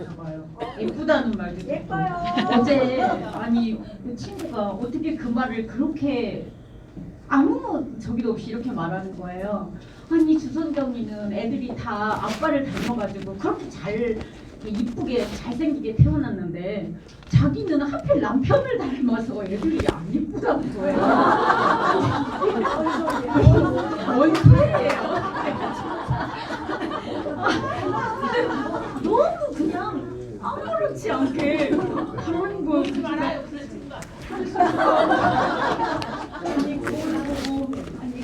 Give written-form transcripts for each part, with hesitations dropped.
좋아하나 봐요. 예쁘다는 말도 듣고. 예뻐요. 어제 아니 그 친구가 어떻게 그 말을 그렇게 아무 저기도 없이 이렇게 말하는 거예요. 아니 주선경이는 애들이 다 아빠를 닮아가지고 그렇게 잘 이쁘게 잘생기게 태어났는데 자기는 하필 남편을 닮아서 애들이 안 이쁘다는 거예요. 뭔 소리예요? 너무 그냥 아무렇지 않게 그러는 거예요. 아니 그걸 보고 아니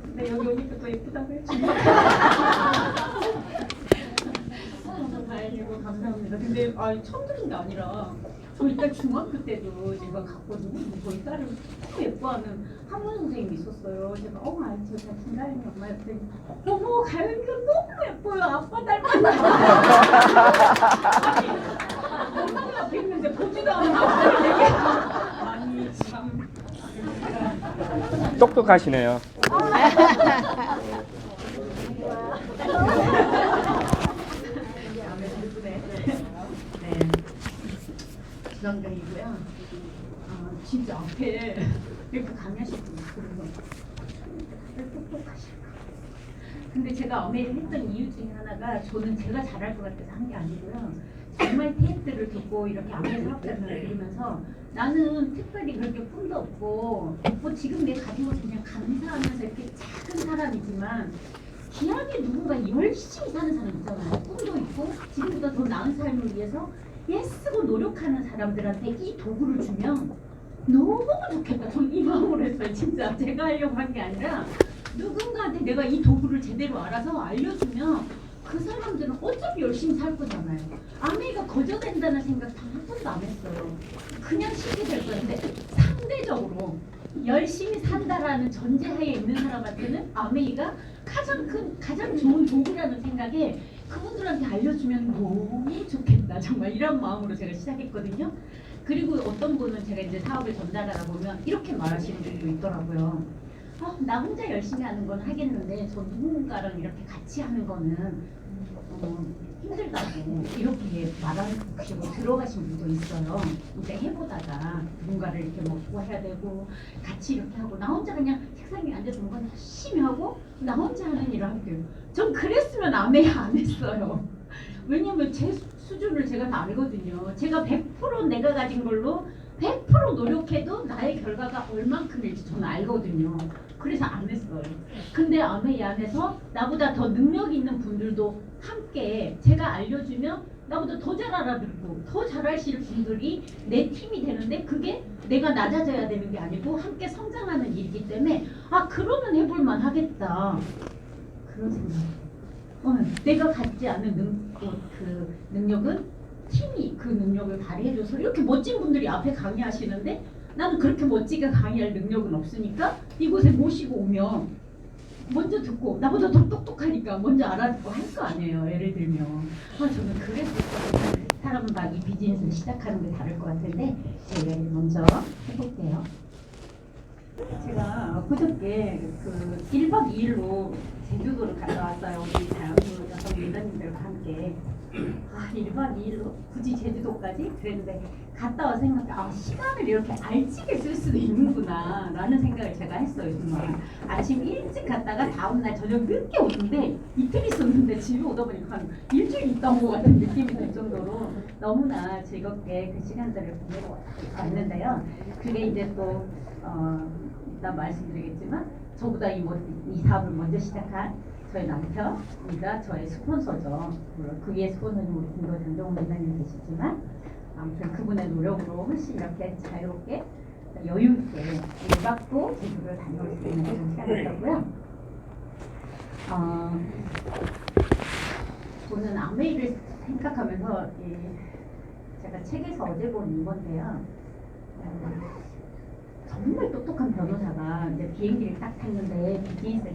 근데 여기 오니까 더 예쁘다고 해주고 다행이고 감사합니다. 근데 처음 들은 게 아니라 저 일단 중학교 때도 제가 갔거든요. 저희 딸을 너무 예뻐하는 한문 선생님이 있었어요. 제가 저 김가연이 엄마였더니 어머 가연이가 너무 예뻐요. 아빠 닮았나. 아니 엄마가 앞에 있는데 보지도 않은 아빠를 되게 아니 참 똑똑하시네요. 네, 주상경이고요. 진짜 앞에 이렇게 강의하실 분 그래서 똑똑하실까. 근데 제가 아메를 했던 이유 중에 하나가 저는 제가 잘할 것 같아서 한 게 아니고요. 정말 테이프를 듣고 이렇게 아메 사업자들을 들으면서 나는 특별히 그렇게 꿈도 없고 뭐 지금 내 가진 것 그냥 감사하면서 이렇게 작은 사람이지만 기하게 누군가 열심히 사는 사람 있잖아요. 꿈도 있고 지금보다 더 나은 삶을 위해서 애쓰고 노력하는 사람들한테 이 도구를 주면 너무 좋겠다. 전 이 마음으로 했어요. 진짜 제가 하려고 한 게 아니라 누군가한테 내가 이 도구를 제대로 알아서 알려주면 그 사람들은 어차피 열심히 살 거잖아요. 아메이가 거저된다는 생각 단 한 번도 안 했어요. 그냥 쉽게 될 거예요. 근데 상대적으로 열심히 산다라는 전제하에 있는 사람한테는 아메이가 가장 좋은 도구라는 생각에 그분들한테 알려주면 너무 좋겠다. 정말 이런 마음으로 제가 시작했거든요. 그리고 어떤 분은 제가 이제 사업을 전달하다 보면 이렇게 말하시는 분도 있더라고요. 나 혼자 열심히 하는 건 하겠는데 저 누군가랑 이렇게 같이 하는 거는 힘들다고 이렇게 말하는 식으로 들어가신 분도 있어요. 이제 해보다가 누군가를 이렇게 먹고 해야 되고 같이 이렇게 하고 나 혼자 그냥 책상 위에 앉아서 뭔가 열심히 하고 나 혼자 하는 일을 할게요. 전 그랬으면 아메 안 했어요. 왜냐면 제 수준을 제가 다 알거든요. 제가 100% 내가 가진 걸로 100% 노력해도 나의 결과가 얼만큼일지 저는 알거든요. 그래서 안 했어요. 근데 아메이 안에서 나보다 더 능력 있는 분들도 함께 제가 알려주면 나보다 더 잘 알아듣고 더 잘하실 분들이 내 팀이 되는데 그게 내가 낮아져야 되는 게 아니고 함께 성장하는 일이기 때문에 그러면 해볼만 하겠다. 그런 생각. 내가 갖지 않은 그 능력은 팀이 그 능력을 발휘해줘서 이렇게 멋진 분들이 앞에 강의하시는데 나는 그렇게 멋지게 강의할 능력은 없으니까 이곳에 모시고 오면 먼저 듣고 나보다 더 똑똑하니까 먼저 알아듣고 할 거 아니에요. 예를 들면 저는 그래서 사람은 막 이 비즈니스를 시작하는 게 다를 것 같은데 제가 먼저 해볼게요. 제가 그저께 그 1박 2일로 제주도를 갔다 왔어요. 우리 다양한 여성 리더님들과 함께 1박 2일로 굳이 제주도까지? 그랬는데 갔다 와서 생각해 시간을 이렇게 알지게 쓸 수도 있는구나 라는 생각을 제가 했어요. 정말 아침 일찍 갔다가 다음날 저녁 늦게 오는데 이틀 있었는데 집에 오다 보니까 한 일주일 있다 온 것 같은 느낌이 들 정도로 너무나 즐겁게 그 시간들을 보내고 왔는데요. 그게 이제 또 일단 말씀드리겠지만 저보다 이 사업을 먼저 시작한 저희 남편이자 저의 스폰서죠. 물론 그의 스폰서는 우리 김도 장정훈 회장님 계시지만 아무튼 그분의 노력으로 훨씬 이렇게 자유롭게 여유 있게 1박도 제주도를 다녀올 수 있는 그런 시간이었고요. 저는 아메이를 생각하면서 제가 책에서 어제 본 이건데요. 정말 똑똑한 변호사가 이제 비행기를 딱 탔는데 비즈니스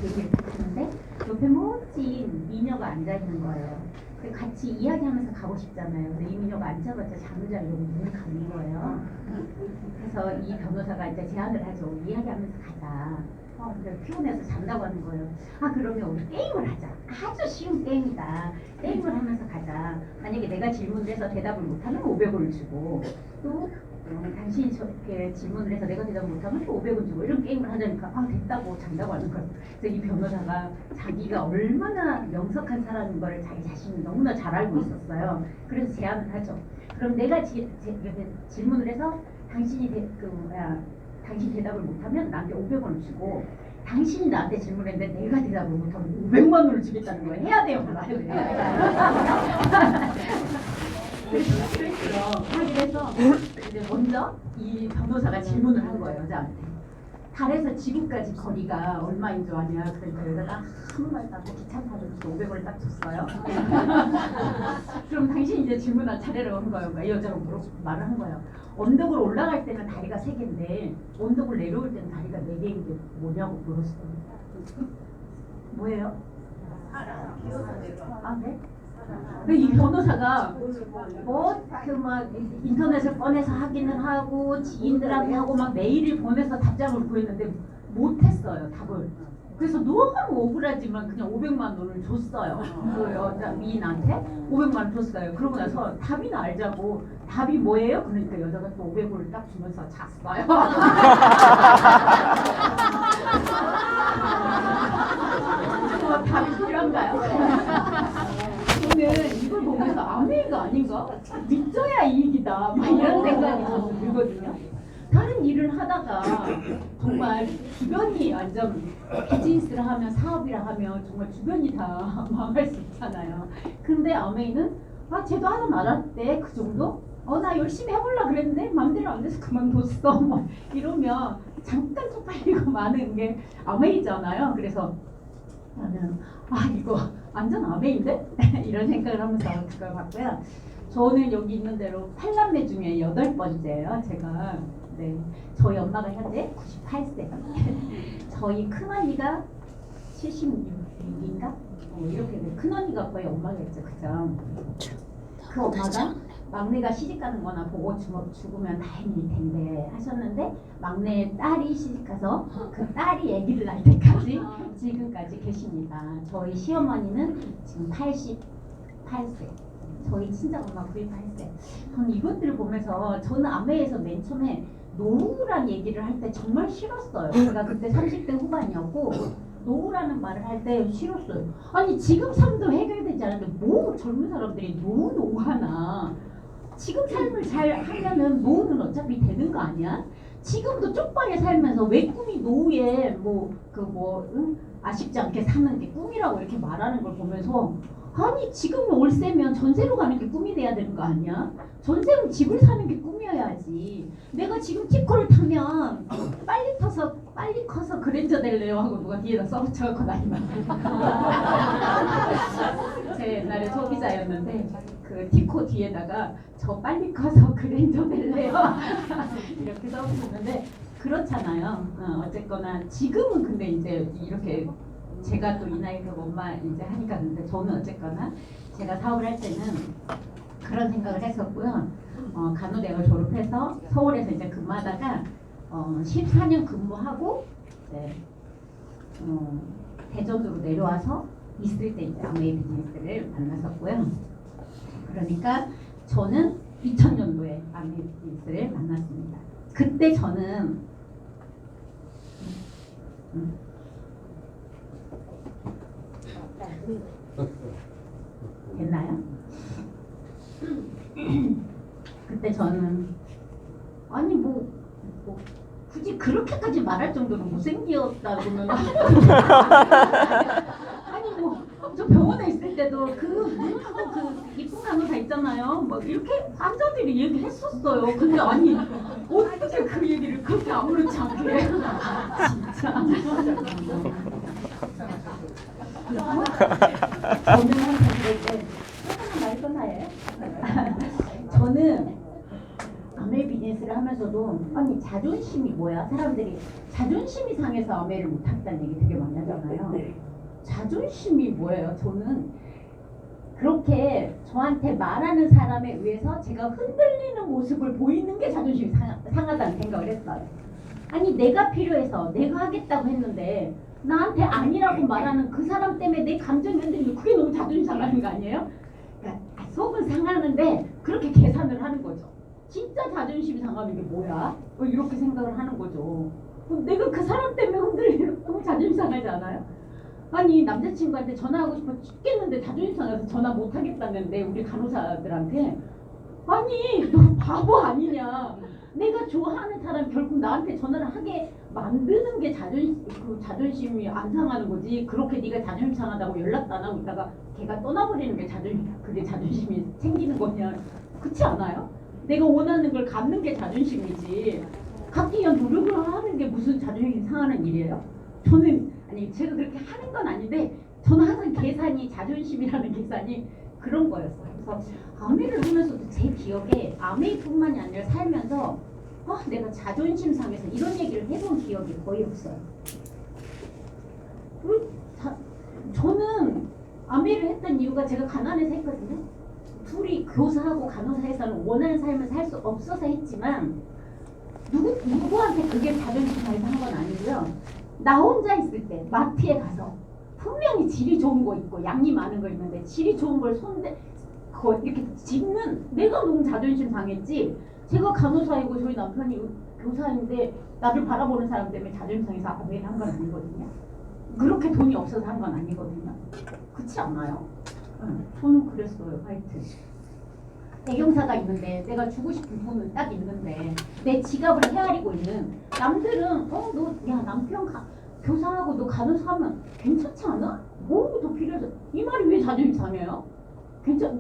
비행기를 딱 탔는데 옆에 멋진 미녀가 앉아 있는 거예요. 근데 같이 이야기하면서 가고 싶잖아요. 근데 이 미녀가 앉아봤자 잠을 자려고 눈을 감는 거예요. 그래서 이 변호사가 이제 제안을 하죠. 이야기하면서 가자. 근데 피곤해서 잔다고 하는 거예요. 그러면 우리 게임을 하자. 아주 쉬운 게임이다. 게임을 하면서 가자. 만약에 내가 질문을 해서 대답을 못하면 500원을 주고, 또 당신이 저렇게 질문을 해서 내가 대답을 못하면 또 500원 주고, 이런 게임을 하자니까 됐다고 잔다고 하는 거예요. 그래서 이 변호사가 자기가 얼마나 명석한 사람인 걸 자기 자신이 너무나 잘 알고 있었어요. 그래서 제안을 하죠. 그럼 내가 질문을 해서 당신 대답을 못하면 나한테 500원을 주고, 당신이 나한테 질문했는데 내가 대답을 못하면 500만 원을 주겠다는 거예요. 해야 돼요, 말아야 돼요. 그래서 이제 먼저 이 변호사가 질문을 한 거예요, 여자한테. 달에서 지구까지 거리가 얼마인 줄 아냐? 그러니까 여자가 아무 말도 안 하고 귀찮다고 500원을 딱 줬어요. 그럼 당신이 이제 질문할 차례라고 한 거예요. 그러니까 이 여자가 말을 한 거예요. 언덕을 올라갈 때는 다리가 3개인데 언덕을 내려올 때는 다리가 4개인 게 뭐냐고 물었어요. 뭐예요? 네? 이 변호사가 막 인터넷을 꺼내서 확인을 하고 지인들하고 하고 막 메일을 보내서 답장을 구했는데 못했어요, 답을. 그래서 너무 억울하지만 그냥 500만 원을 줬어요. 그 여자 미인한테 500만 원 줬어요. 그러고 나서 답이나 알자고. 답이 뭐예요? 그러니까 여자가 또 500원을 딱 주면서 잤어요. 답이 필요한가요? 저는 이걸 보면서 아메이가 아닌가? 믿져야 이익이다. 막 이런 생각이 저는 들거든요. 다른 일을 하다가 정말 주변이 완전 비즈니스를 하면 사업이라 하면 정말 주변이 다 망할 수 있잖아요. 근데 아메이는 쟤도 하나 말았대 그 정도? 나 열심히 해보려 그랬는데 맘대로 안 돼서 그만뒀어. 뭐 이러면 잠깐 쪽팔리고 마는 게 아메이잖아요. 그래서 나는 이거 완전 아메인데? 이런 생각을 하면서 그걸 봤고요. 저는 여기 있는 대로 8남매 중에 8번째예요. 제가 저희 엄마가 현재 98세. 저희 큰언니가 76인가? 이렇게 큰언니가 거의 엄마겠죠. 그죠? 그 엄마가 막내가 시집가는 거나 보고 죽으면 다행일 텐데 하셨는데, 막내 딸이 시집가서 그 딸이 아기를 낳을 때까지 지금까지 계십니다. 저희 시어머니는 지금 88세. 저희 친정엄마 98세. 저는 이것들을 보면서 저는 아메에서 맨 처음에 노후란 얘기를 할 때 정말 싫었어요. 제가 그때 30대 후반이었고 노후라는 말을 할 때 싫었어요. 아니 지금 삶도 해결되지 않는데 뭐 젊은 사람들이 노후하나. 지금 삶을 잘 하면은 노후는 어차피 되는 거 아니야? 지금도 쪽방에 살면서 왜 꿈이 노후에 아쉽지 않게 사는 게 꿈이라고 이렇게 말하는 걸 보면서, 아니 지금 월세면 전세로 가는 게 꿈이 돼야 되는 거 아니야? 전세는 집을 사는 게 꿈이어야지. 내가 지금 티코를 타면 빨리 커서 그랜저 될래요 하고 누가 뒤에다 써붙여갖고 다니면 제 옛날에 소비자였는데 그 티코 뒤에다가 저 빨리 커서 그랜저 될래요 이렇게 써붙였는데, 그렇잖아요. 어쨌거나 지금은 근데 이제 이렇게 제가 또 이 나이 그 엄마 이제 하니까. 근데 저는 어쨌거나 제가 사업을 할 때는 그런 생각을 했었고요. 간호대학을 졸업해서 서울에서 이제 근무하다가 14년 근무하고 대전으로 내려와서 있을 때 이제 아메이 비즈니스를 만났었고요. 그러니까 저는 2000년도에 아메이 비즈니스를 만났습니다. 그때 저는 됐나요? 그때 저는 아니 뭐 굳이 그렇게까지 말할 정도로 못생겼다고는 아니 뭐 저 병원에 있을 때도 그 이쁜 간호사 있잖아요. 뭐 이렇게 환자들이 얘기했었어요. 근데 아니 어떻게 그 얘기를 그렇게 아무렇지 않게 해? 진짜. 저는 항상 그럴 때 말이 끝나요. 저는 아메 비즈니스를 하면서도 아니 자존심이 뭐야? 사람들이 자존심이 상해서 아메를 못하겠다는 얘기 되게 많이 하잖아요. 자존심이 뭐예요? 저는 그렇게 저한테 말하는 사람에 의해서 제가 흔들리는 모습을 보이는 게 자존심이 상하다는 생각을 했어요. 아니 내가 필요해서 내가 하겠다고 했는데 나한테 아니라고 말하는 그 사람 때문에 내 감정이 흔들리면 그게 너무 자존심 상하는 거 아니에요? 그러니까 속은 상하는데 그렇게 계산을 하는 거죠. 진짜 자존심이 상하는 게 뭐야? 이렇게 생각을 하는 거죠. 내가 그 사람 때문에 흔들리면 너무 자존심 상하지 않아요? 아니 남자친구한테 전화하고 싶어 죽겠는데 자존심 상해서 전화 못 하겠다는데 우리 간호사들한테 아니 너 바보 아니냐? 내가 좋아하는 사람 결국 나한테 전화를 하게 만드는 게 자존심이 안 상하는 거지. 그렇게 네가 자존심 상하다고 연락도 안 하고 있다가 걔가 떠나버리는 게 그게 자존심이 생기는 거냐? 그렇지 않아요? 내가 원하는 걸 갖는 게 자존심이지. 갖기 위한 노력을 하는 게 무슨 자존심이 상하는 일이에요? 저는 아니 제가 그렇게 하는 건 아닌데 저는 항상 계산이 자존심이라는 계산이 그런 거였어요. 그래서 아메를 하면서도 제 기억에 아메이뿐만이 아니라 살면서 내가 자존심 상해서 이런 얘기를 해본 기억이 거의 없어요. 저는 아메를 했던 이유가 제가 가난해서 했거든요. 둘이 교사하고 간호사에서는 원하는 삶을 살 수 없어서 했지만 누구한테 그게 자존심 상해서 한 건 아니고요. 나 혼자 있을 때 마트에 가서 분명히 질이 좋은 거 있고 양이 많은 거 있는데 질이 좋은 걸 이렇게 집는 내가 너무 자존심 상했지. 제가 간호사이고 저희 남편이 교사인데 나를 바라보는 사람 때문에 자존심 상해서 아메를 한 건 아니거든요. 그렇게 돈이 없어서 한 건 아니거든요. 그렇지 않아요? 저는 그랬어요. 하여튼 대경사가 있는데 내가 주고 싶은 돈은 딱 있는데 내 지갑을 헤아리고 있는 남들은 너 야 남편 교사하고 너 간호사하면 괜찮지 않아? 뭐 더 필요해서 이 말이 왜 자존심 상해요?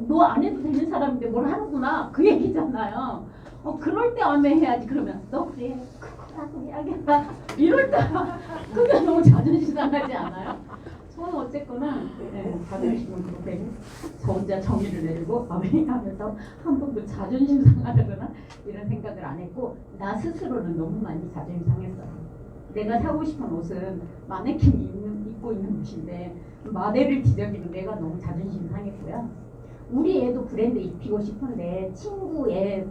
너 안 해도 되는 사람인데 뭘 하는구나 그 얘기잖아요. 그럴 때 아메 해야지. 그러면 너 그래 그거라도 해야겠다 이럴 때 그게 너무 자존심 상하지 않아요? 저는 어쨌거나 자존심은 그렇게 저 혼자 정의를 내리고 아메리카면서 한 번도 자존심 상하거나 이런 생각을 안 했고 나 스스로는 너무 많이 자존심 상했어요. 내가 사고 싶은 옷은 마네킹이 입고 있는 옷인데 마네를 뒤적이는 내가 너무 자존심 상했고요. 우리 애도 브랜드 입히고 싶은데 친구 애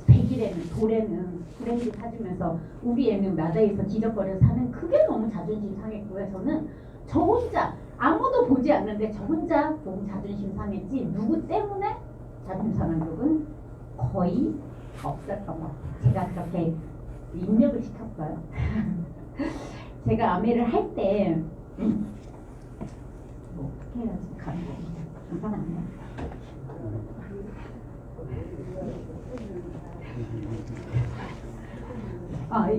100일에는 돌에는 브랜드 사주면서 우리 애는 나다에서 뒤적거려서 사는 그게 너무 자존심 상했고요. 저는 저 혼자 아무도 보지 않는데 저 혼자 너무 자존심 상했지 누구 때문에 자존심 상한 적은 거의 없었던 것 같아요. 제가 그렇게 입력을 시켰어요. 제가 아메를 할 때 뭐 어떻게 해야지 가는 거 이상하네요.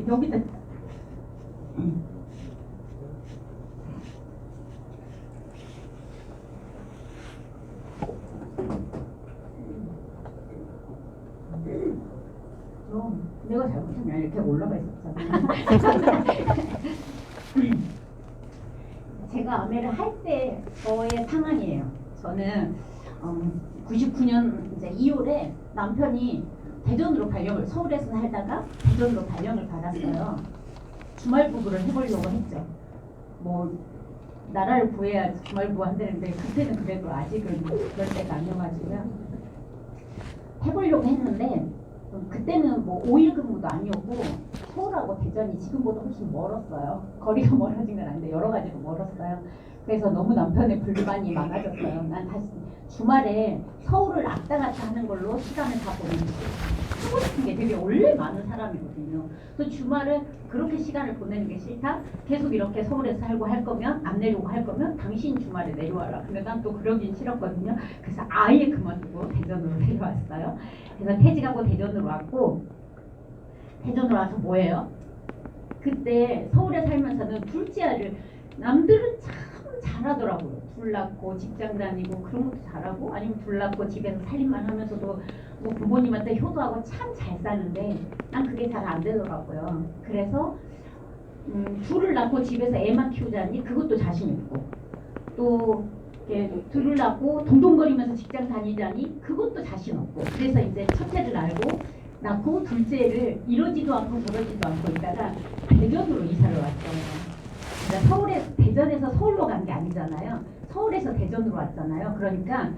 여기다 내가 잘못하면 이렇게 올라가 있었잖아. 제가 아메를 할 때 저의 상황이에요. 저는 99년 이제 2월에 남편이 대전으로 발령을 서울에서 살다가 대전으로 발령을 받았어요. 주말 부부를 해보려고 했죠. 뭐 나라를 구해야 주말 부부 한다는데 그때는 그래도 아직은 그럴 때가 아니어가지고요. 해보려고 했는데 그때는 뭐 5일 근무도 아니었고 서울하고 대전이 지금보다 훨씬 멀었어요. 거리가 멀어진 건 아닌데 여러 가지로 멀었어요. 그래서 너무 남편의 불만이 많아졌어요. 난 다시 주말에 서울을 왔다 갔다 하는 걸로 시간을 다 보내고 하고 싶은 게 되게 원래 많은 사람이거든요. 그래서 주말은 그렇게 시간을 보내는 게 싫다. 계속 이렇게 서울에서 살고 할 거면 안 내려오고 할 거면 당신 주말에 내려와라. 근데 난 또 그러긴 싫었거든요. 그래서 아예 그만두고 대전으로 내려왔어요. 그래서 퇴직하고 대전으로 왔고 대전으로 와서 뭐예요? 그때 서울에 살면서는 둘째 아이를 남들은 참 잘하더라고요. 둘 낳고 직장 다니고 그런 것도 잘하고 아니면 둘 낳고 집에서 살림만 하면서도 뭐 부모님한테 효도하고 참 잘 사는데 난 그게 잘 안 되더라고요. 그래서 둘을 낳고 집에서 애만 키우자니 그것도 자신 있고 또 둘을 낳고 동동거리면서 직장 다니자니 그것도 자신 없고 그래서 이제 첫째를 낳고 둘째를 이러지도 않고 저러지도 않고 있다가 대전으로 이사를 왔어요. 대전에서 서울로 간 게 아니잖아요. 서울에서 대전으로 왔잖아요. 그러니까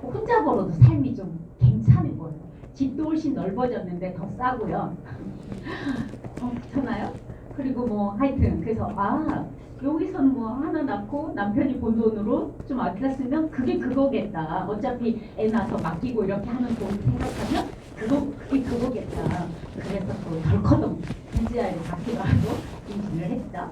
혼자 벌어도 삶이 좀 괜찮은 거예요. 집도 훨씬 넓어졌는데 더 싸고요. 괜찮아요? 그리고 뭐 하여튼 그래서 여기서는 뭐 하나 낳고 남편이 본 돈으로 좀 아꼈으면 그게 그거겠다. 어차피 애 낳아서 맡기고 이렇게 하는 돈 생각하면 그게 그거겠다. 그래서 또 덜커덩 둘째 아이를 갖기로 하고 임신을 했죠.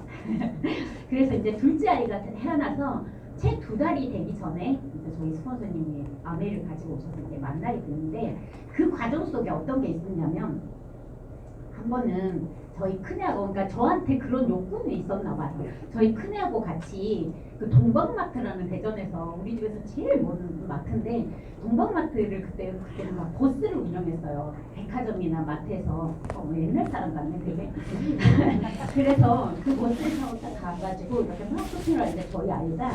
그래서 이제 둘째 아이가 태어나서 채 2달이 되기 전에 이제 저희 스폰서님이 아내를 가지고 오셔서 이제 만나게 됐는데 그 과정 속에 어떤 게 있었냐면 한 번은 저희 큰애하고 그러니까 저한테 그런 욕구는 있었나 봐요. 저희 큰애하고 같이 그 동방마트라는 대전에서 우리 집에서 제일 먼 마트인데 동방마트를 그때는 막 버스를 운영했어요. 백화점이나 마트에서 옛날 사람 같네 되게. 그래서 그 버스를 타고 딱 가가지고 이렇게 쇼핑을 하는데 저희 아이가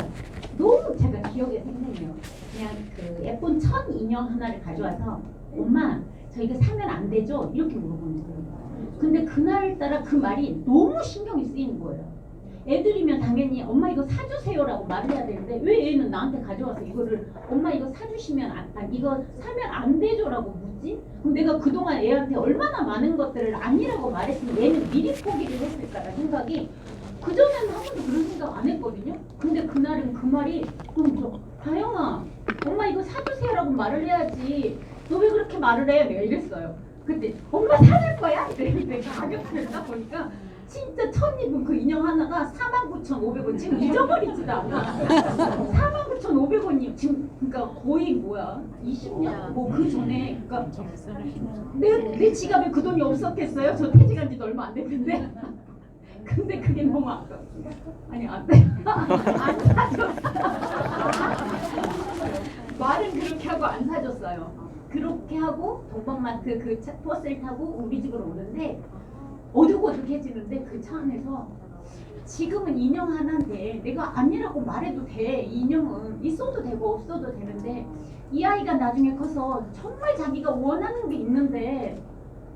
너무 제가 기억에 생생해요. 그냥 그 예쁜 천 인형 하나를 가져와서 엄마 저 이거 사면 안 되죠? 이렇게 물어보는 거예요. 근데 그날따라 그 말이 너무 신경이 쓰이는 거예요. 애들이면 당연히 엄마 이거 사주세요라고 말을 해야 되는데 왜 얘는 나한테 가져와서 이거를 엄마 이거 사주시면 이거 사면 안 되죠라고 묻지? 그럼 내가 그동안 애한테 얼마나 많은 것들을 아니라고 말했으면 얘는 미리 포기를 했을까라는 생각이 그전에는 한 번도 그런 생각 안 했거든요. 근데 그날은 그 말이 다영아 엄마 이거 사주세요라고 말을 해야지 너 왜 그렇게 말을 해? 내가 이랬어요. 근데 엄마 사줄 거야? 이랬는데 가격표를 딱 보니까 진짜 천입은 그 인형 하나가 49,500원 지금 잊어버리지도 않아. 49,500원이 지금 그러니까 거의 뭐야 20년? 뭐 그 전에 그러니까 내 지갑에 그 돈이 없었겠어요? 저 퇴직한 지도 얼마 안 됐는데 근데 그게 너무 아까워. 아니 안 돼. 안 사줬어. 말은 그렇게 하고 안 사줬어요. 그렇게 하고 동방마트 그 버스를 타고 우리 집으로 오는데 어둑어둑해지는데 그 차 안에서 지금은 인형 하나인데 내가 아니라고 말해도 돼. 이 인형은 있어도 되고 없어도 되는데 이 아이가 나중에 커서 정말 자기가 원하는 게 있는데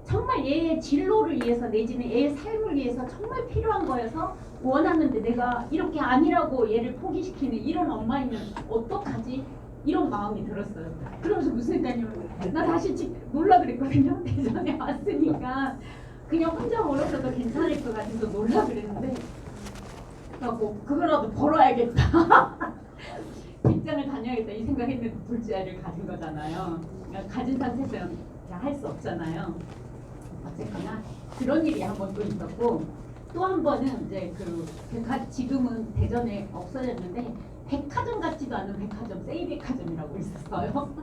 정말 얘의 진로를 위해서 내지는 얘의 삶을 위해서 정말 필요한 거여서 원하는데 내가 이렇게 아니라고 얘를 포기시키는 이런 엄마이면 어떡하지? 이런 마음이 들었어요. 그러면서 무슨 생각이냐면 나 다시 집 놀라 그랬거든요. 대전에 왔으니까 그냥 혼자 멀었어도 괜찮을 것 같아서 놀라 그랬는데 뭐 그거라도 벌어야겠다. 직장을 다녀야겠다 이 생각했는데 둘째 아이를 가진 거잖아요. 그러니까 가진 상태에서는 할 수 없잖아요. 어쨌거나 그런 일이 한 번 또 있었고 또 한 번은 이제 지금은 대전에 없어졌는데 백화점 같지도 않은 백화점 세이백화점이라고 있었어요.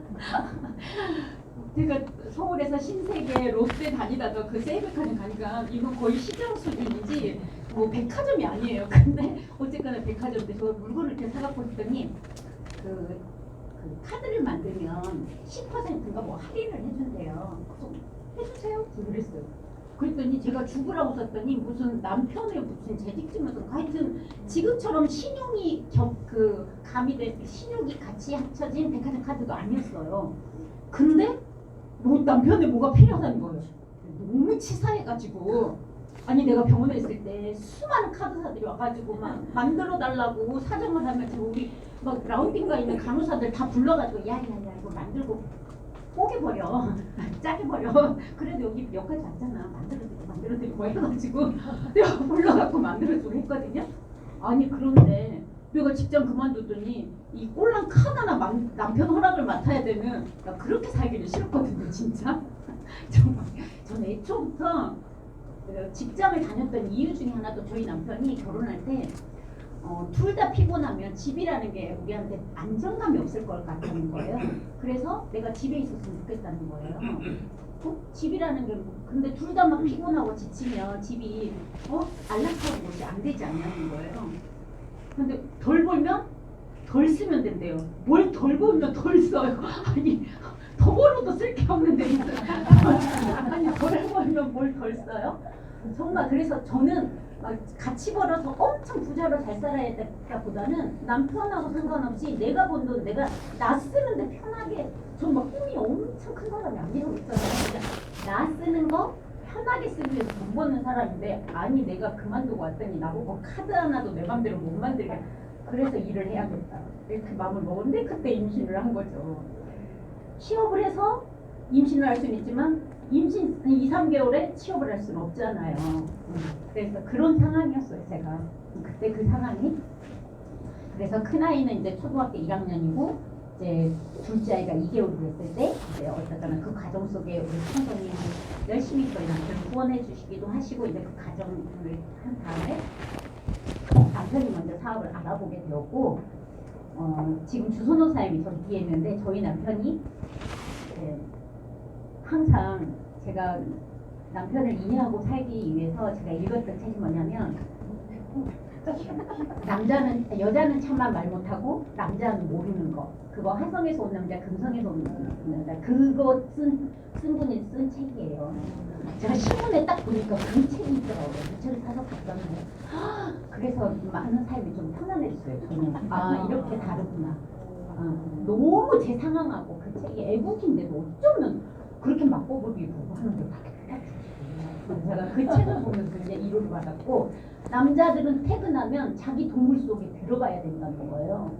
제가 서울에서 신세계 롯데 다니다가 그 세이백화점 가니까 이건 거의 시장 수준이지 뭐 백화점이 아니에요. 근데 어쨌거나 백화점인데 저 물건을 이렇게 사갖고 있더니 그 카드를 만들면 10%인가 뭐 할인을 해준대요. 해주세요. 그랬어요. 그랬더니 제가 죽으라고 썼더니 무슨 남편의 무슨 재직증명서 하여튼 지금처럼 신용이 가미된 신용이 같이 합쳐진 백화점 카드도 아니었어요. 근데 뭐 남편의 뭐가 필요하다는 거예요. 너무 치사해가지고 아니 내가 병원에 있을 때 수많은 카드사들이 와가지고 막 만들어 달라고 사정을 하면 우리 막 라운딩가 있는 간호사들 다 불러가지고 야야야 이거 만들고 뽀개버려 짜게버려 그래도 여기 여기까지 왔잖아 만들어드리고 해가지고 내가 불러갖고 만들어주고 했거든요. 아니 그런데 내가 직장 그만뒀더니 이 꼴랑 카드 하나 남편 허락을 맡아야 되는 나 그렇게 살기는 싫었거든요 진짜. 정말 전 애초부터 직장을 다녔던 이유 중에 하나도 저희 남편이 결혼할 때 둘 다 피곤하면 집이라는 게 우리한테 안정감이 없을 것 같다는 거예요. 그래서 내가 집에 있었으면 좋겠다는 거예요. 집이라는 게 근데 둘 다 막 피곤하고 지치면 집이 안락한 곳이 안 되지 않냐는 거예요. 근데 덜 벌면 덜 쓰면 된대요. 뭘 덜 벌면 덜 써요. 아니 더 벌어도 쓸 게 없는데 아니 덜 벌면 뭘 덜 써요? 정말 그래서 저는 같이 벌어서 엄청 부자로 잘 살아야 되다보다는 남편하고 상관없이 내가 번 돈 내가 나 쓰는데 편하게 전 막 꿈이 엄청 큰 사람이 아니라고 있잖아요. 나 쓰는 거 편하게 쓰기 위해서 돈 버는 사람인데 아니 내가 그만두고 왔더니 나보고 카드 하나도 내 맘대로 못 만들게 그래서 일을 해야겠다 이렇게 마음을 먹었는데 그때 임신을 한 거죠. 취업을 해서 임신을 할 수는 있지만 임신 2, 3개월에 취업을 할 수는 없잖아요. 그래서 그런 상황이었어요 제가 그때 그 상황이. 그래서 큰아이는 이제 초등학교 1학년이고 이제 둘째 아이가 2개월이 됐을 때 이제 어쨌거나 그 과정 속에 우리 총선이 열심히 저희 남편 후원해 주시기도 하시고 이제 그 과정을 한 다음에 남편이 먼저 사업을 알아보게 되었고 지금 주소노사님이 저기 뒤에 있는데 저희 남편이 항상 제가 남편을 이해하고 살기 위해서 제가 읽었던 책이 뭐냐면 여자는 참만 말 못하고 남자는 모르는 거 그거 화성에서 온 남자 금성에서 온 남자 그거 쓴 분이 쓴 책이에요. 제가 신문에 딱 보니까 그 책이 있더라고요. 그 책을 사서 봤잖아요. 그래서 많은 삶이 좀 편안했어요. 저는 이렇게 다르구나. 너무 제 상황하고 그 책이 애국인데도 어쩌면 그렇게 맞고보기로 하는 게 그래서 제가 그 책을 보면서 이제 이론을 받았고 남자들은 퇴근하면 자기 동물 속에 들어가야 된다는 거예요.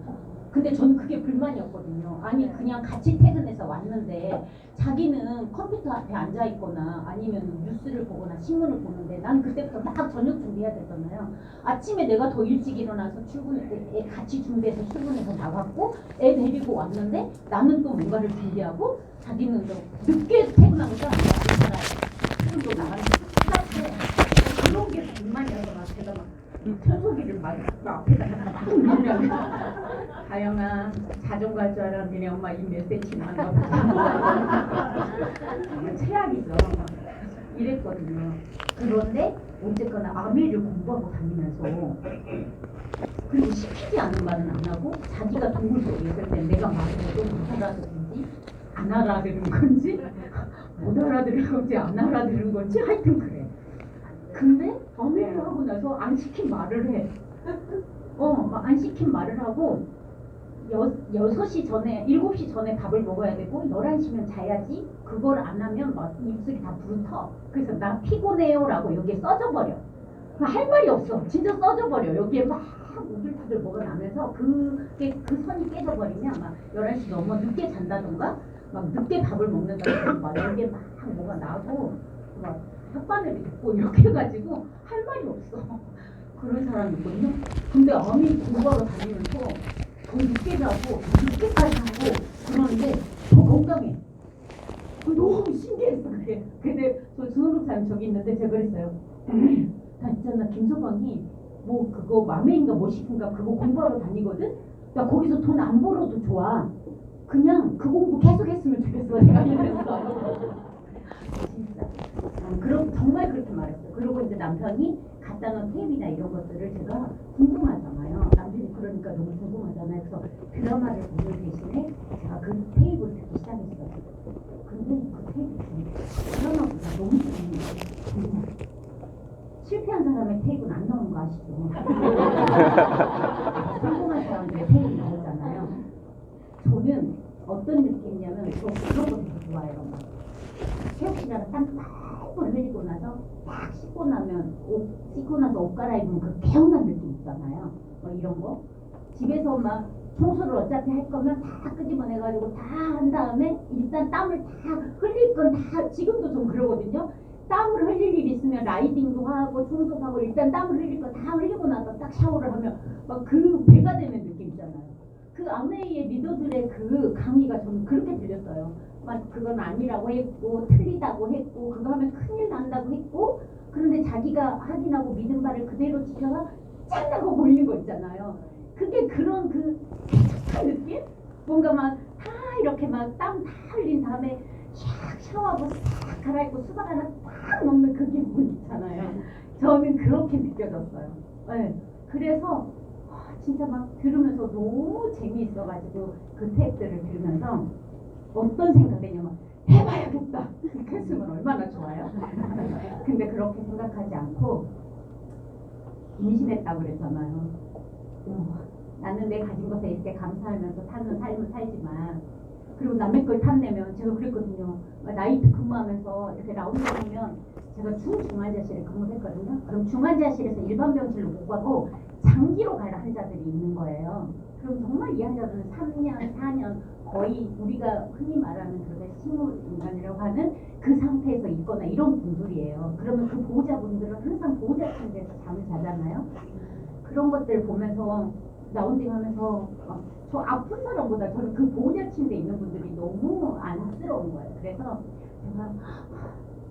근데 저는 그게 불만이었거든요. 아니 그냥 같이 퇴근해서 왔는데 자기는 컴퓨터 앞에 앉아 있거나 아니면 뉴스를 보거나 신문을 보는데 난 그때부터 막 저녁 준비해야 되잖아요. 아침에 내가 더 일찍 일어나서 출근해 같이 준비해서 출근해서 나갔고 애 데리고 왔는데 나는 또 뭔가를 준비하고 자기는 또 늦게 퇴근하고 출근도 나가는 게 그런 게 불만이어서 막 제가 막 청소기를 막 앞에다가 막 누르면 다영아 자전거 할 줄 알아 니네 엄마 입 몇 센치나 정말 최악이죠. 이랬거든요. 그런데 어쨌거나 아메리를 공부하고 다니면서 그리고 시키지 않은 말은 안 하고 자기가 동물 속에 있을 때 내가 말해도 못 알아듣는지 안 알아들은 건지 못 알아들은 건지 안 알아들은 건지 하여튼 그래. 근데 아메리를 하고 나서 안 시킨 말을 해. 안 시킨 말을 하고 6시 전에 7시 전에 밥을 먹어야 되고 11시면 자야지. 그걸 안 하면 막 입술이 다 부르터. 그래서 나 피곤해요 라고 여기에 써져버려. 할 말이 없어. 진짜 써져버려. 여기에 막 우들투들 뭐가 나면서 그 선이 깨져버리면 막 11시 넘어 늦게 잔다던가 막 늦게 밥을 먹는다던가 막 여기에 막 뭐가 나고 막 혓바늘이 있고 이렇게 해가지고 할 말이 없어. 그런 사람이 있거든요. 근데 아미 공부하러 다니면서 더 늦게 자고 늦게까지 하고 그러는데 더 건강해. 너무 신기했어 그게. 근데 저 수능사님 저기 있는데 제가 그랬어요. 나 있잖아 김서방이 뭐 그거 맘에인가 뭐 시킨가 그거 공부하러 다니거든. 나 거기서 돈 안 벌어도 좋아. 그냥 그 공부 계속 했으면 좋겠어. 내가 이랬어. 진짜. 그럼 정말 그렇게 말했어요. 그리고 이제 남편이 갖다 놓은 테이프나 이런 것들을 제가 궁금하잖아요. 남편이 그러니까 너무 궁금하잖아요. 그래서 드라마를 보는 대신에 제가 그 테이프를 듣기 시작했어요. 근데 그 테이프 드라마보다 너무 궁금해요. 실패한 사람의 테이프는 안 나오는 거 아시죠? 성공한 사람들의 테이프 나오잖아요. 저는 어떤 느낌이냐면 저 그런 거 되게 좋아해요. 체육시장에 땀 뻘뻘 흘리고 나서 딱 씻고 나서 옷 갈아입으면 그 개운한 느낌 있잖아요. 뭐 이런 거. 집에서 막 청소를 어차피 할 거면 다 끄집어내가지고 다 한 다음에 일단 땀을 다 흘릴 건 다 지금도 좀 그러거든요. 땀을 흘릴 일 있으면 라이딩도 하고 청소도 하고 일단 땀을 흘릴 거 다 흘리고 나서 딱 샤워를 하면 막 그 배가 되는 느낌 있잖아요. 그 아메이의 리더들의 그 강의가 저는 그렇게 들렸어요. 막 그건 아니라고 했고 틀리다고 했고 그거 하면 큰일 난다고 했고 그런데 자기가 확인하고 믿은 바를 그대로 지켜서 짠다고 보이는 거 있잖아요. 그게 그런 그 쾌적한 느낌? 뭔가 막 다 이렇게 막 땀 다 흘린 다음에 샥 샤워하고 싹 갈아입고 수박 하나 딱 먹는 그 기분 있잖아요. 저는 그렇게 느껴졌어요. 네. 그래서 진짜 막 들으면서 너무 재미있어가지고 그 테이프들을 들으면서 어떤 생각이냐면 해봐야겠다. 이렇게 했으면 얼마나 좋아요. 근데 그렇게 생각하지 않고 임신했다고 그랬잖아요. 나는 내 가진 것에 이렇게 감사하면서 사는 삶을 살지만 그리고 남의 걸 탐내면 제가 그랬거든요. 나이트 근무하면서 이렇게 라운드 하면 제가 중환자실에 근무를 했거든요. 그럼 중환자실에서 일반 병실로 못 가고 장기로 갈 환자들이 있는 거예요. 그럼 정말 이 환자들은 3년, 4년 거의 우리가 흔히 말하는 그런 식물인간이라고 하는 그 상태에서 있거나 이런 분들이에요. 그러면 그 보호자분들은 항상 보호자 침대에서 잠을 자잖아요. 그런 것들 보면서 라운딩 하면서 저 아픈 사람보다 저는 그 보호자 침대에 있는 분들이 너무 안쓰러운 거예요. 그래서 제가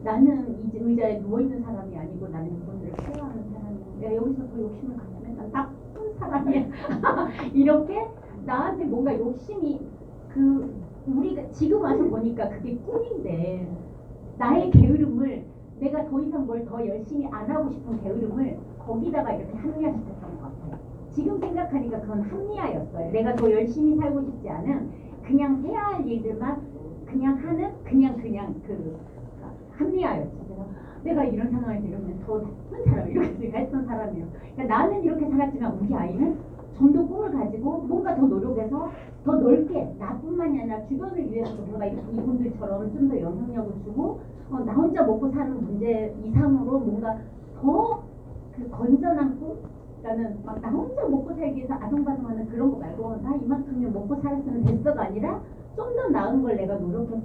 나는 이 의자에 누워있는 사람이 아니고 나는 이분들을 케어하는 사람이야. 내가 여기서 더 욕심을 가지면 난 나쁜 사람이야. 이렇게 나한테 뭔가 욕심이 우리가 지금 와서 보니까 그게 꿈인데 나의 게으름을 내가 더 이상 뭘 더 열심히 안 하고 싶은 게으름을 거기다가 이렇게 합리화시켰던 것 같아요. 지금 생각하니까 그건 합리화였어요. 내가 더 열심히 살고 싶지 않은 그냥 해야 할 일들만 그냥 하는 그냥 그 합리화였죠. 내가 이런 상황을 들으면 더 나쁜 사람 이렇게 생각했던 사람이에요. 그러니까 나는 이렇게 살았지만 우리 아이는 좀 더 꿈을 가지고 뭔가 더 노력해서 더 넓게 나뿐만이 아니라 주변을 위해서도 뭔가 이분들처럼 좀 더 영향력을 주고 나 혼자 먹고 사는 문제 이상으로 뭔가 더 그 건전한 꿈? 나는 막 나 혼자 먹고 살기 위해서 아동바동하는 그런 거 말고 나 이만큼은 먹고 살았으면 됐어가 아니라 좀 더 나은 걸 내가 노력해서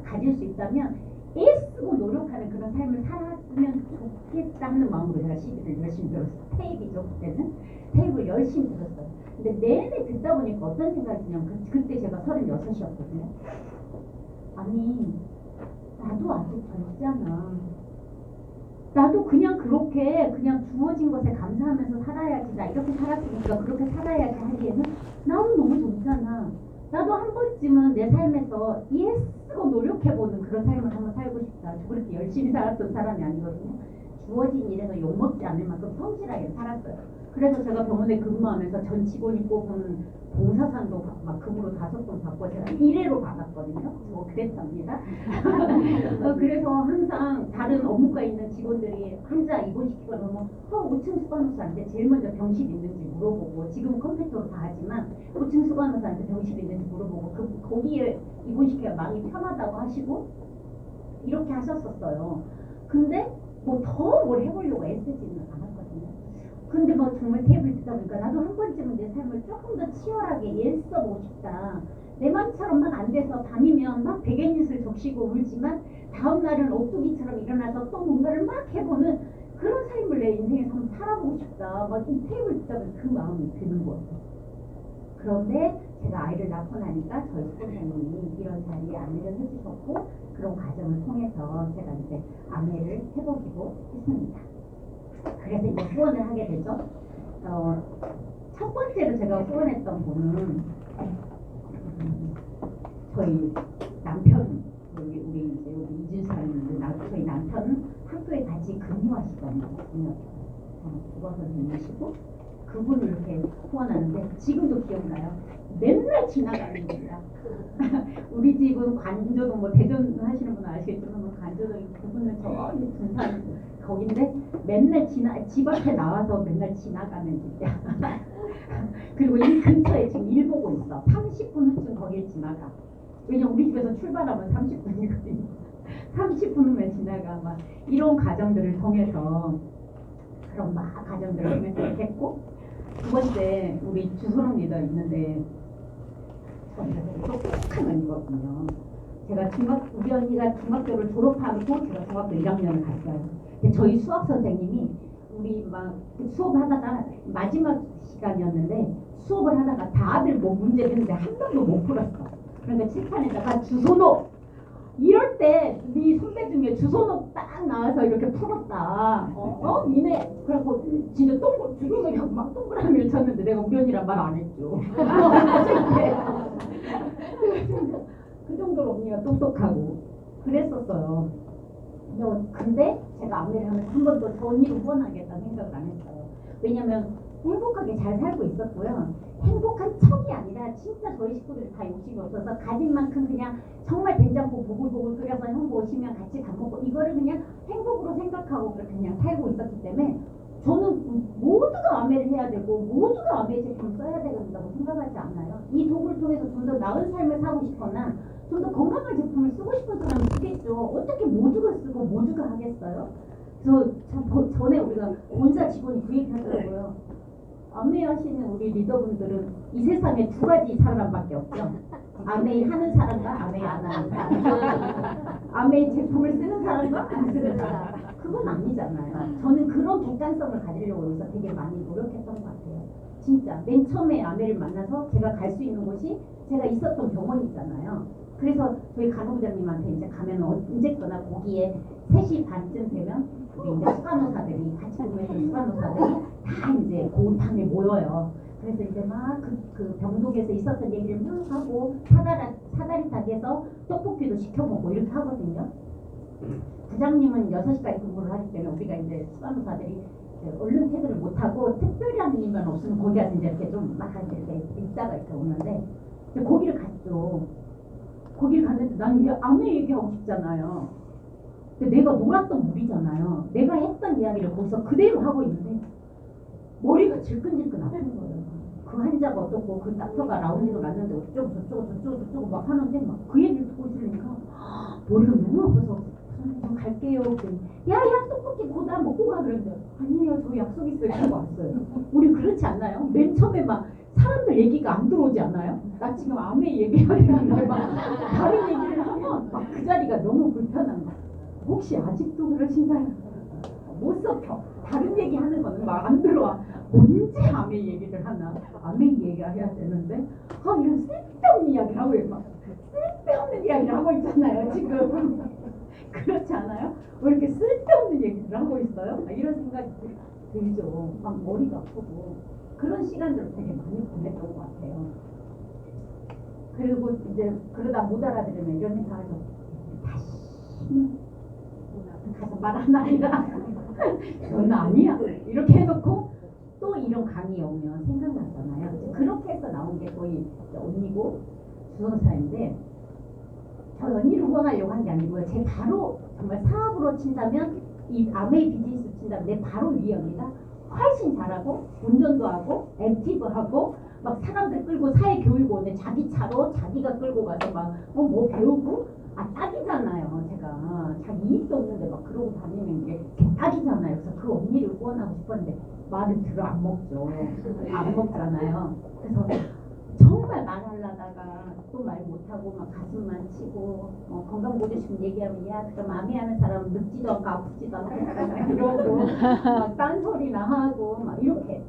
가질 수 있다면 애쓰고 노력하는 그런 삶을 살았으면 좋겠다 하는 마음으로 제가 CD를 열심히 들었어요. 테이프죠. 그때는 테이프를 열심히 들었어요. 근데 내내 듣다 보니까 어떤 생각이 드냐면 그때 제가 36이었거든요. 아니 나도 아직 젊잖아. 나도 그냥 그렇게 그냥 주어진 것에 감사하면서 살아야지. 나 이렇게 살았으니까 그렇게 살아야지 하기에는 나도 너무 젊잖아. 나도 한 번쯤은 내 삶에서 애쓰고 노력해보는 그런 삶을 한번 살고 싶다. 저 그렇게 열심히 살았던 사람이 아니거든요. 주어진 일에서 욕먹지 않을 만큼 성실하게 살았어요. 그래서 제가 병원에 근무하면서 전 직원이 뽑은 봉사상도 막 금으로 5번 받고 제가 1회로 받았거든요. 그랬답니다. 그래서 항상 다른 업무가 있는 직원들이 환자 입원시키고 나면 5층 수간호사한테 제일 먼저 병실 있는지 물어보고 지금은 컴퓨터로 다 하지만 5층 수간호사한테 병실 있는지 물어보고 거기에 입원시켜야 마음이 편하다고 하시고 이렇게 하셨었어요. 근데 뭐 더 뭘 해보려고 애쓰지는 않았거든요. 근데 뭐 정말 테이블 듣다 보니까 나도 한 번쯤은 내 삶을 조금 더 치열하게 애써보고 싶다. 내 맘처럼 막 안 돼서 밤이면 막 베갯잇을 적시고 울지만 다음날은 오뚜기처럼 일어나서 또 뭔가를 막 해보는 그런 삶을 내 인생에서 한번 살아보고 싶다. 막 이 테이블 듣다 보니까 그 마음이 드는 거예요. 그런데 제가 아이를 낳고 나니까 저희 선생님이 이런 자리에 안내를 해주셨고 그런 과정을 통해서 제가 이제 안내를 해보기로 했습니다. 그래서 이제 후원을 하게 되죠. 첫 번째로 제가 후원했던 분은 저희 남편, 우리 이제 우리 이준사님 저희 남편 학교에 같이 근무하시던 분이요. 국어 선생님이시고 그분을 이렇게 후원하는데 지금도 기억나요. 맨날 지나가는 겁니다. 우리 집은 관저동 뭐 대전 하시는 분 아시겠지만 뭐 관저동 그분은 저기 군산 거긴데 맨날 집 앞에 나와서 맨날 지나가는 집이야. 그리고 이 근처에 지금 일 보고 있어. 30분 후쯤 거길 지나가. 왜냐면 우리 집에서 출발하면 30분이거든요. 30분 후면 지나가. 막 이런 과정들을 통해서 그런 막 과정들을 통해서 했고 두 번째 우리 주소롱 리더 있는데 똑똑한 언니거든요. 제가 우리 언니가 중학교를 졸업하고 제가 중학교 1학년을 갔어요. 근데 저희 수학 선생님이 우리 막 수업하다가 마지막 시간이었는데 수업을 하다가 다들 뭐 문제 냈는데 한 명도 못 풀었어. 그러니까 칠판에다가 주소록 이럴 때 네 선배 중에 주소록 딱 나와서 이렇게 풀었다. 니네 그래서 진짜 주소록이 막 동그라미를 쳤는데 내가 우리 언니랑 말 안 했죠. 그 정도로 언니가 똑똑하고 그랬었어요. 근데 제가 안매를 하면서 한 번도 저 언니를 후원하겠다는 생각을 안 했어요. 왜냐면 행복하게 잘 살고 있었고요. 행복한 척이 아니라 진짜 저희 식구들이 다 욕심이 없어서 가진 만큼 그냥 정말 된장국 보글보글 끓여서 형 오시면 같이 밥 먹고 이거를 그냥 행복으로 생각하고 그렇게 그냥 살고 있었기 때문에 저는 모두가 아메를 해야 되고 모두가 아메 제품을 써야 된다고 생각하지 않아요. 이 도구를 통해서 좀 더 나은 삶을 사고 싶거나 좀 더 건강한 제품을 쓰고 싶은 사람은 그게 있어요. 하겠죠. 어떻게 모두가 쓰고 모두가 하겠어요? 그래서 전에 우리가 본사 직원이 그 얘기 하더라고요. 아메이 하시는 우리 리더분들은 이 세상에 두 가지 사람밖에 없죠. 아메이 하는 사람과 아메이 안 하는 사람. 아메이 제품을 쓰는 사람과 안 쓰는 사람. 그건 아니잖아요. 저는 그런 객관성을 가지려고 여기서 되게 많이 노력했던 것 같아요. 진짜 맨 처음에 아메를 만나서 제가 갈 수 있는 곳이 제가 있었던 병원이 있잖아요. 그래서 저희 간호부장님한테 이제 가면 언제거나 거기에 3시 반쯤 되면 우리 이제 수간호사들이 같이 보면서 수간호사들이 다 이제 그 방에 모여요. 그래서 이제 막 그 병동에서 있었던 얘기를 막 하고 사다리 타기에서 떡볶이도 시켜 먹고 이렇게 하거든요. 부장님은 6시까지 근무를 하기 때문에 우리가 이제 수간호사들이 얼른 퇴근을 못하고 특별한 일만 없으면 거기 가서 이제 이렇게 좀 막 이렇게 있다가 이렇게 오는데 거기를 갔죠. 거기를 갔는데 난 이 아무 얘기하고 싶잖아요. 근데 내가 놀았던 물이잖아요. 내가 했던 이야기를 거기서 그대로 하고 있는데 머리가 질끈질끈 아픈 거예요. 그 환자가 어떻고 그 닥터가 라운딩을 갔는데 어쩌고 저쩌고 막 하는데 막 그 얘기를 듣고 있으니까 머리가 너무 아파서 선생님 저 갈게요. 야야 떡볶이 고다 먹고 가 그랬는데 아니에요 저 약속 있어요 하고 왔어요. 우리 그렇지 않나요? 맨 처음에 막 사람들 얘기가 안 들어오지 않나요? 나 지금 아메이 얘기하려는데 막 다른 얘기를 하면 막 그 자리가 너무 불편한 거야. 혹시 아직도 그러신가요? 못 섞여. 다른 얘기 하는 거는 막 안 들어와. 언제 아메이 얘기를 하나? 아메이 얘기가 해야 되는데 이런 쓸데없는 이야기를 하고 막 쓸데없는 이야기를 하고 있잖아요 지금. 그렇지 않아요? 왜 이렇게 쓸데없는 얘기를 하고 있어요? 이런 생각이 들죠. 막 머리가 아프고 그런 시간들을 되게 많이 보냈던 것 같아요. 그리고 이제 그러다 못 알아들으면 이런 생각하죠. 다시는 가서 말 안 하리라. 넌 아니야. 이렇게 해놓고 또 이런 강의 오면 생각나잖아요. 그렇게 해서 나온 게 거의 언니고 주선사인데 저희 언니를 후원하려고 한 게 아니고요. 제 바로 정말 사업으로 친다면 이 아메이 비즈니스 친다면 내 바로 위에 언니가 훨씬 잘하고 운전도 하고 액티브하고 막 사람들 끌고 사회 교육 오는데 자기 차로 자기가 끌고 가서 막 뭐 배우고 딱이잖아요. 제가 자기 이익도 없는데 막 그러고 다니는 게 딱이잖아요. 그래서 그 언니를 후원하고 싶었는데 말을 들어 안 먹죠. 안 먹잖아요. 그래서 정말 말하려다가 또 말 못하고 막 가슴만 치고 건강보조금 얘기하면 야 그럼 아메하는 사람은 늙지도 않고 아프지도 않고 이러고 막 딴소리나 하고 막 이렇게.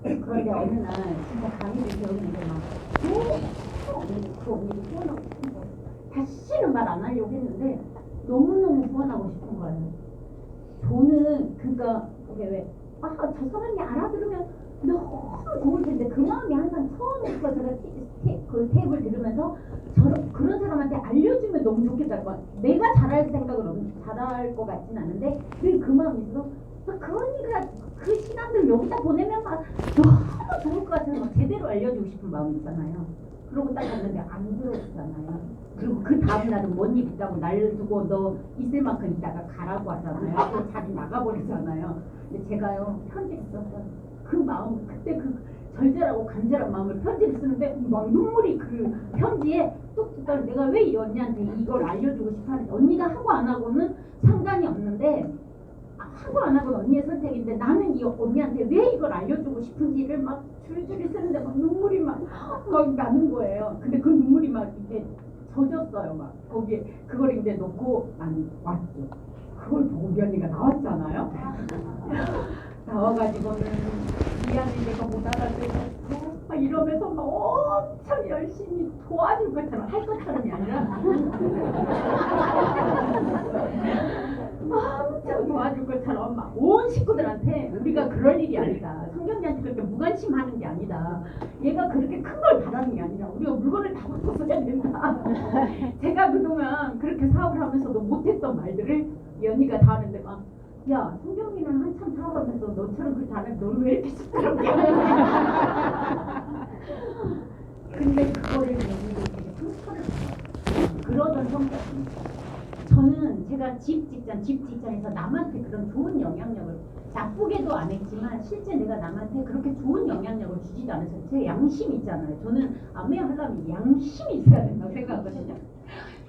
그런데 어느 날 진짜 강의를 배우는데 막 그 언니를 후원하고 싶은 거예요. 다시는 말 안 하려고 했는데 너무너무 후원하고 싶은 거예요. 저는 그러니까 왜 저 사람이 알아들으면 너무 좋을 텐데 그 마음이 항상 처음부터 제가 그 탭을 들으면서 그런 사람한테 알려주면 너무 좋겠다. 내가 잘할 생각은 잘할 것 같진 않은데 늘 그 마음이 있어서 그 언니가 그 시간들 여기다 보내면 막 너무 좋을 것 같아서 막 제대로 알려주고 싶은 마음이 있잖아요. 그러고 딱 갔는데 안 들어주잖아요. 그리고 그 다음날은 뭔 일 있다고 날려두고 너 있을 만큼 있다가 가라고 하잖아요. 또 자기 나가버리잖아요. 근데 제가요 편지를 썼어요. 그 마음 그때 그 절절하고 간절한 마음을 편지를 쓰는데 막 눈물이 그 편지에 뚝뚝 떨어. 내가 왜 이 언니한테 이걸 알려주고 싶어 하는지 언니가 하고 안 하고는 상관이 없는데 하고 안 하고는 언니의 선택인데 나는 이 언니한테 왜 이걸 알려주고 싶은지를 막 줄줄이 쓰는데 막 눈물이 막 나는 거예요. 근데 그 눈물이 막 이렇게 젖었어요. 막 거기에 그걸 이제 놓고 왔죠. 그걸 보고 우리 언니가 나왔잖아요. 나와가지고는 미안해 내가 못 알아들었어 막 이러면서 막 엄청 열심히 도와줄 것처럼 할 것처럼이 아니라 엄청 도와줄 것처럼 막 온 식구들한테 우리가 그럴 일이 아니다. 성경이한테 그렇게 무관심하는 게 아니다. 얘가 그렇게 큰 걸 바라는 게 아니라 우리가 물건을 다 바꿔 써야 된다. 제가 그동안 그렇게 사업을 하면서도 못했던 말들을 이 언니가 다 하는데 막 야, 성경이는 한참 사업하면서 너처럼 그렇게 안 해. 너를 왜 이렇게 시끄럽게 하냐. 근데 그거를 여기도 되게 상처를 받아요. 그러던 성격입니다. 저는 제가 집 직장에서 남한테 그런 좋은 영향력을 나쁘게도 안 했지만 실제 내가 남한테 그렇게 좋은 영향력을 주지도 않았어요. 제 양심이 있잖아요. 저는 아메 하려면 양심이 있어야 된다고 생각하거든요.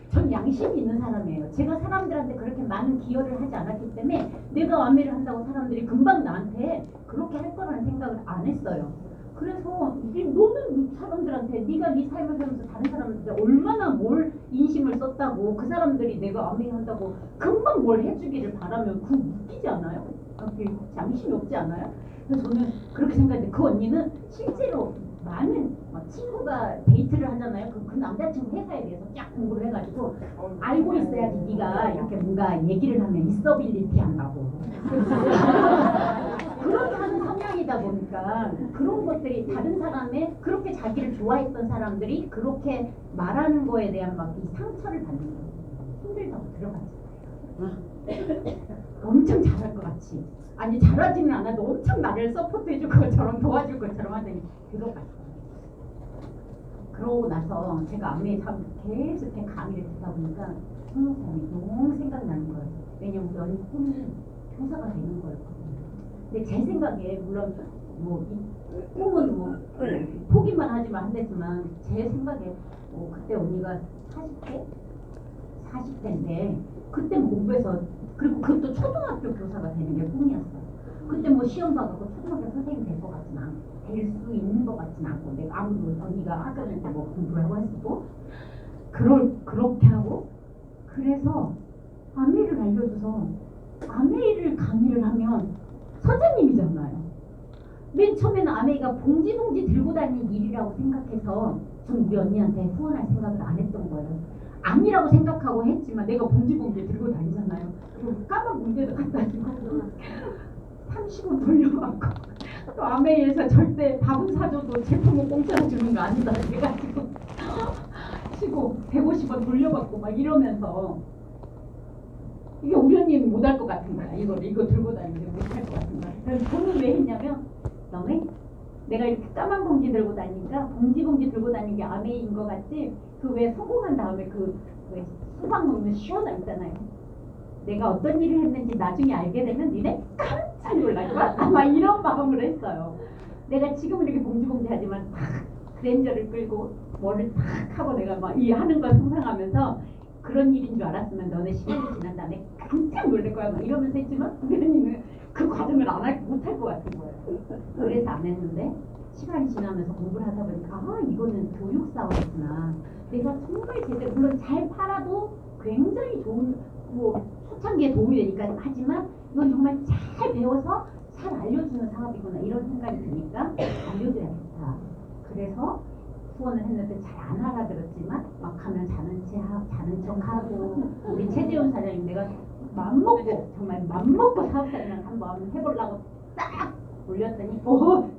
전 좀 양심이 있는 사람이에요. 제가 사람들한테 그렇게 많은 기여를 하지 않았기 때문에 내가 아메를 한다고 사람들이 금방 나한테 그렇게 할 거라는 생각을 안 했어요. 그래서 너는 사람들한테 네가 네 삶을 살면서 다른 사람한테 얼마나 뭘 인심을 썼다고 그 사람들이 내가 아메 한다고 금방 뭘 해주기를 바라면 그거 웃기지 않아요? 그게 양심이 없지 않아요? 그래서 저는 그렇게 생각했는데 그 언니는 실제로 많은 친구가 데이트를 하잖아요. 그 남자친구 회사에 대해서 쫙 공부를 해가지고 알고 있어야지 네가 이렇게 뭔가 얘기를 하면 있어빌리티 한다고 그렇게 하는 성향이다 보니까 그런 것들이 다른 사람의 그렇게 자기를 좋아했던 사람들이 그렇게 말하는 거에 대한 막 이 상처를 받는 거예요. 힘들다고 들어가지. 엄청 잘할 것 같이. 아니 잘하지는 않아도 엄청 나를 서포트해줄 것처럼 도와줄 것처럼 하더니 들어갔어요. 그러고 나서 제가 안면에 참 계속 이렇게 강의를 듣다 보니까 성모님이 너무 생각나는 거예요. 왜냐면 우리 언니 꿈이 교사가 되는 거였거든요. 근데 제 생각에 물론 뭐 이 꿈은 뭐 포기만 하지만 한댔지만 제 생각에 그때 언니가 40대인데 그때 공부해서 그리고 그것도 초등학교 교사가 되는 게 꿈이었어요. 그때 뭐 시험 봐갖고 초등학교 선생님 될 것 같진 않고 될 수 있는 것 같진 않고 내가 아무도 언니가 학교 다닐 때 뭐 공부를 하고 했어도 그렇게 하고 그래서 아메이를 알려줘서 아메이를 강의를 하면 선생님이잖아요. 맨 처음에는 아메이가 봉지 들고 다니는 일이라고 생각해서 전 우리 언니한테 후원할 생각을 안 했던 거예요. 아니라고 생각하고 했지만 내가 봉지 들고 다니잖아요. 그리고 까만 봉지를 갖다 주고 30원 돌려받고 또 아메이에서 절대 밥은 사줘도 제품은 공짜로 주는 거 아니다 해가지고 치고 150원 돌려받고 막 이러면서 이게 우리 언니는 못할 것 같은 거야. 이거 들고 다니는데 못할 것 같은 거야. 그래서 저는 왜 했냐면 너네 내가 이렇게 까만 봉지 들고 다니니까 봉지 들고 다니는 게 아메이인 것 같지? 그 왜 성공한 다음에 그 왜 수박 먹는 시원함 있잖아요. 내가 어떤 일을 했는지 나중에 알게 되면 니네 깜짝 놀랄 거야. 아마 이런 마음으로 했어요. 내가 지금은 이렇게 봉지 하지만 탁 그랜저를 끌고 뭐를 탁 하고 내가 막 이 하는 걸 상상하면서 그런 일인 줄 알았으면 너네 시간이 지난 다음에 깜짝 놀랄 거야. 막 이러면서 했지만 우리 언니는 그 과정을 못할 것 같은 거예요. 그래서 안 했는데 시간이 지나면서 공부를 하다 보니까 이거는 교육사원이구나. 내가 정말 제대로 물론 잘 팔아도 굉장히 좋은 뭐 초창기에 도움이 되니까 하지만 이건 정말 잘 배워서 잘 알려주는 사업이구나 이런 생각이 드니까 알려줘야겠다. 그래서 후원을 했는데 잘 안 알아들었지만 막 하면 자는 척하고 우리 최재훈 사장님 내가 맘먹고 사업자랑 한번 해보려고 딱 올렸더니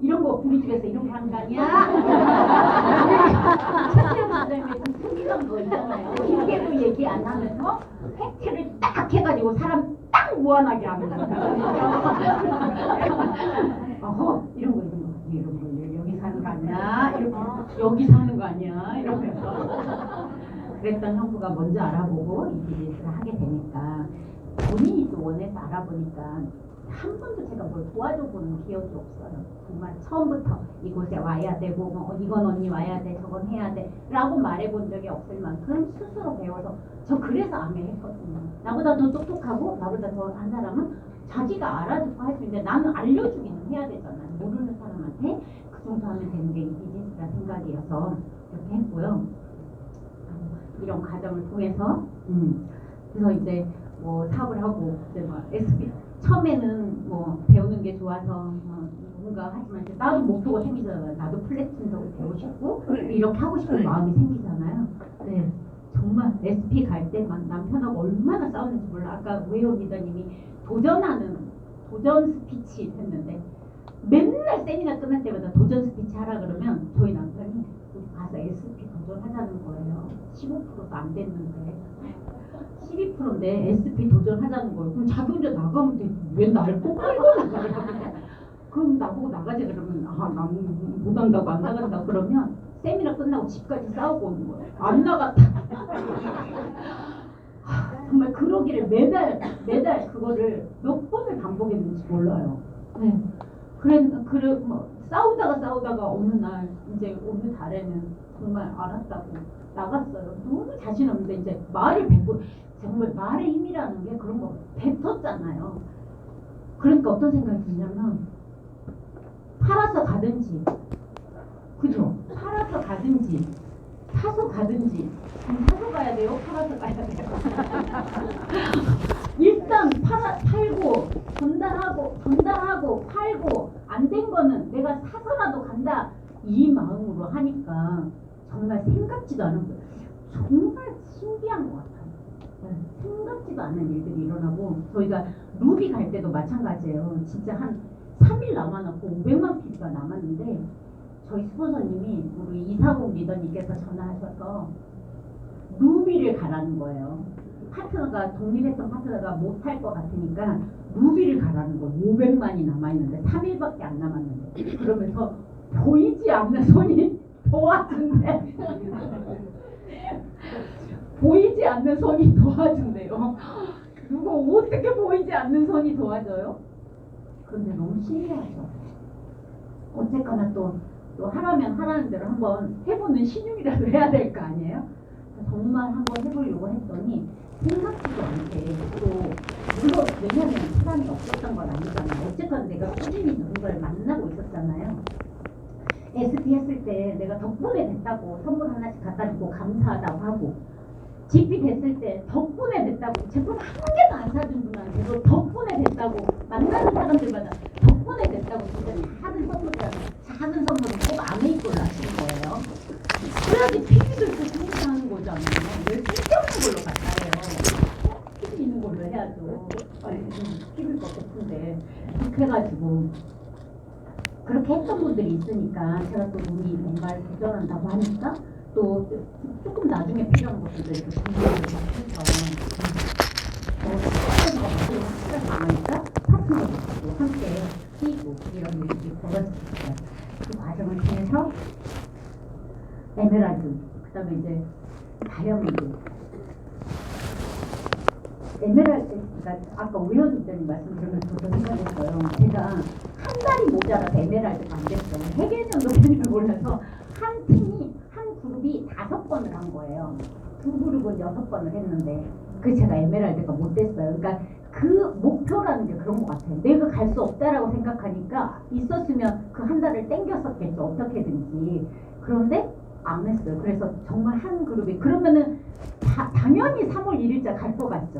이런 거 우리 집에서 이런 거 하는 거 아니야? 최재훈 사장님의 좀 특이한 거 있잖아요. 이렇게도 얘기 안 하면서 팩트를 딱 해가지고 사람 딱 무한하게 하는 거야. 이런 거 여기 사는 거 아니야? 이렇게 여기 사는 거 아니야? 이러면서 그랬던 형부가 먼저 알아보고 이 비즈니스를 하게 되니까 본인이 또 원해서 알아보니까 한 번도 제가 뭘 도와줘보는 기억이 없어요. 정말 처음부터 이곳에 와야 되고 이건 언니 와야 돼 저건 해야 돼 라고 말해본 적이 없을 만큼 스스로 배워서 저 그래서 아메 했거든요. 나보다 더 똑똑하고 나보다 더 한 사람은 자기가 알아듣고 할 수 있는데 나는 알려주기는 해야 되잖아요. 모르는 사람한테 그 정도 하면 되는 게 이 비즈니스라는 생각이어서 이렇게 했고요. 이런 과정을 통해서 그래서 이제 뭐 사업을 하고 이제 뭐 SP 처음에는 뭐 배우는 게 좋아서 뭔가 하지만 이제 나도 목표가 생기잖아요. 나도 플래툰도 배우고 싶고 이렇게 하고 싶은 마음이 생기잖아요. 네, 정말 SP 갈 때 남편하고 얼마나 싸웠는지 몰라. 아까 우혜원 리더님이 도전 스피치 했는데 맨날 세미나 끝날 때마다 도전 스피치 하라 그러면 저희 남편이 우리 가서 SP 도전하자는 거예요. 15%도 안 됐는데 12%인데 SP 도전하자는 거예요. 그럼 자기 혼자 나가면 돼. 왜 날 꼭 끌고 나가요? 그럼 나보고 나가자 그러면 난 못 한다고 안 나간다 그러면 세미나 끝나고 집까지 싸우고 오는 거예요. 안 나갔다. 정말 그러기를 매달 그거를 몇 번을 반복했는지 몰라요. 네. 그래 뭐 싸우다가 어느 달에는 정말 알았다고 나갔어요. 너무 자신 없는데 이제 말을 뱉고 정말 말의 힘이라는 게 그런 거 뱉었잖아요. 그러니까 어떤 생각이 드냐면 팔아서 가든지 그죠? 팔아서 가든지 사서 가든지 사서 가야 돼요? 팔아서 가야 돼요? 일단 팔고 전달하고 팔고 안 된 거는 내가 사서라도 간다 이 마음으로 하니까 정말 생각지도 않은 거예요. 정말 신기한 것 같아요. 생각지도 않은 일들이 일어나고 저희가 루비 갈 때도 마찬가지예요. 진짜 한 3일 남아놓고 500만 피부가 남았는데 저희 스폰서님이 우리 이사공 리더님께서 전화하셔서 루비를 가라는 거예요. 파트너가 독립했던 파트너가 못할 것 같으니까 루비를 가라는 거예요. 500만이 남아있는데 3일밖에 안 남았는데 그러면서 보이지 않는 손이 도와준대. 보이지 않는 손이 도와준대요. 누가 어떻게 보이지 않는 손이 도와줘요? 그런데 너무 신기하죠. 어쨌거나 또 하라면 하라는 대로 한번 해보는 신용이라도 해야 될 거 아니에요? 정말 한번 해보려고 했더니 생각지도 않게 또 물론 왜냐면 사람이 없었던 건 아니잖아요. 어쨌거나 내가 꾸준히 누군가를 만나고 있었잖아요. SP 했을 때 내가 덕분에 됐다고 선물 하나씩 갖다 주고 감사하다고 하고 GP 됐을 때 덕분에 됐다고 제품 한 개도 안 사준 분한테도 덕분에 됐다고 만나는 사람들마다 덕분에 됐다고 진짜 작은 선물이라도 작은 선물은 꼭 아메이꼴로 하시는 거예요. 그래야지 PB들도 생각하는 거잖아요. 왜 쓸데없는 걸로 갖다 해요. PB 있는 걸로 해야죠. PB가 고픈데 그렇게 해가지고 그렇게 했던 분들이 있으니까 제가 또 눈이 뭔가를 도전한다고 하니까 또 조금 나중에 필요한 것들을 또 준비를 해서 시간이 많으니까 파트너들도 함께 뛰고 이런 일이 벌어졌어요. 그 과정을 통해서 에메랄드, 그 다음에 이제 다이아몬드. 에메랄드가 아까 우연히 말씀드리면서 저도 생각했어요. 제가 한 달이 모자라서 에메랄드가 안 됐어요. 해계년도 되는 걸 몰라서 한 팀이 한 그룹이 5번을 한 거예요. 두 그룹은 6번을 했는데 그 제가 에메랄드가 못 됐어요. 그러니까 그 목표라는 게 그런 것 같아요. 내가 갈 수 없다라고 생각하니까 있었으면 그 한 달을 땡겼었겠죠. 어떻게든지. 그런데 안 했어요. 그래서 정말 한 그룹이 그러면은 당연히 3월 1일자 갈 것 같죠.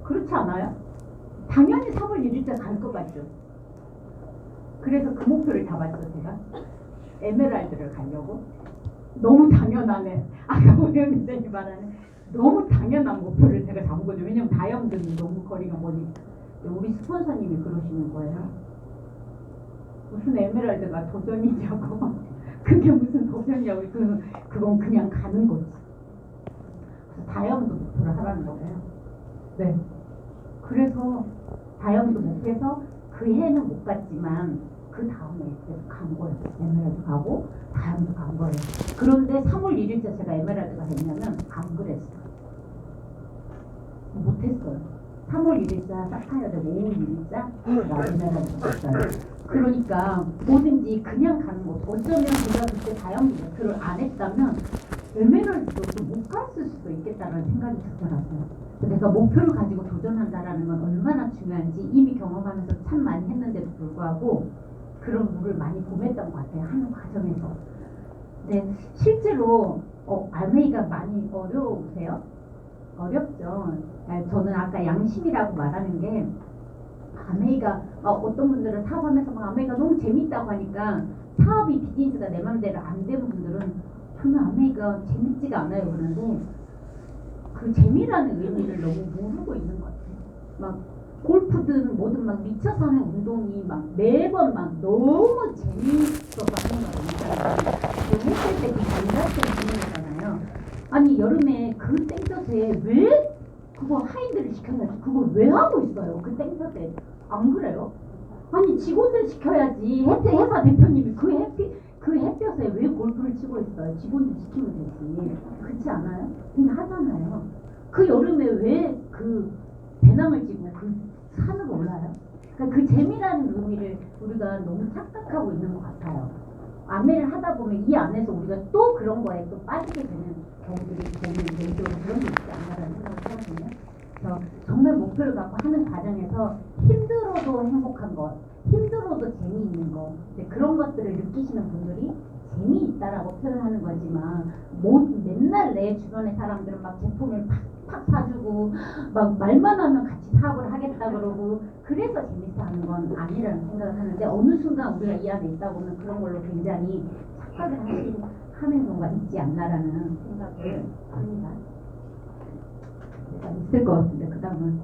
그렇지 않아요? 당연히 3월 1일자 갈 것 같죠. 그래서 그 목표를 잡았죠. 제가 에메랄드를 가려고. 너무 당연하네. 아까 우리 선생님이 말하는 너무 당연한 목표를 제가 잡은 거죠. 왜냐면 다이아몬드는 너무 거리가 머니까. 우리 스폰서님이 그러시는 거예요. 무슨 에메랄드가 도전이냐고. 그게 무슨 도전이냐고. 그건 그냥 가는 거지. 그래서 다이아몬드 목표를 하라는 거예요. 네. 그래서 다이아몬드 목표해서 그 해는 못 갔지만 그 다음에 계속 간 거예요. 에메랄드 가고 다이아몬드 간 거예요. 그런데 3월 1일자 제가 에메랄드가 됐냐면 안 그랬어요. 못했어요. 3월 1일자 사파이어 되고 5월 1일자 에메랄드가 됐어요. 그러니까 뭐든지 그냥 가는 거. 어쩌면 제가 그때 다이아몬드 목표를 안 했다면 에메랄드도 못 갔을 수도 있겠다는 생각이 들더라고요. 내가 목표를 가지고 도전한다라는 건 얼마나 중요한지 이미 경험하면서 참 많이 했는데도 불구하고 그런 물을 많이 보냈던 것 같아요. 하는 과정에서. 근데 실제로 알메이가 많이 어려우세요? 어렵죠. 저는 아까 양심이라고 말하는 게 아메이가 어떤 분들은 사업하면서 막 아메이가 너무 재밌다고 하니까 사업이 비즈니스가 내 맘대로 안 되는 분들은 저는 아메이가 재밌지가 않아요 그러는데 그 재미라는 의미를 너무 모르고 있는 것 같아요. 막 골프든 뭐든 막 미쳐서 하는 운동이 막 매번 막 너무 재미있어서 하는 거잖아요. 했을 때 그 감자처럼 하는 거잖아요. 아니 여름에 그 땡볕에 왜 그거 하인들을 시켜야지 그걸 왜 하고 있어요? 그 땡볕에 안 그래요? 아니 직원들 시켜야지. 회사 대표님이 그 햇볕에 왜 골프를 치고 있어요? 직원들 시키면 되지. 그렇지 않아요? 근데 하잖아요. 그 여름에 왜 그 배낭을 찌고 그 산을 올라요? 그러니까 그 재미라는 의미를 우리가 너무 착각하고 있는 것 같아요. 아메를 하다 보면 이 안에서 우리가 또 그런 거에 또 빠지게 되는 경우들이 보면 개인적으로 그런 게 있지 않나라는 생각을 하거든요. 그래서 정말 목표를 갖고 하는 과정에서 힘들어도 행복한 것, 힘들어도 재미있는 것, 그런 것들을 느끼시는 분들이 재미있다라고 표현하는 거지만 맨날 내 주변의 사람들은 막 제품을 팍팍 사주고 막 말만 하면 같이 사업을 하겠다 그러고 그래서 재밌어 하는 건 아니라는 생각을 하는데 어느 순간 우리가 이 안에 있다 보면 그런 걸로 굉장히 착각을 하는 경우가 있지 않나라는 생각을 합니다. 있을 것 같은데 그 다음은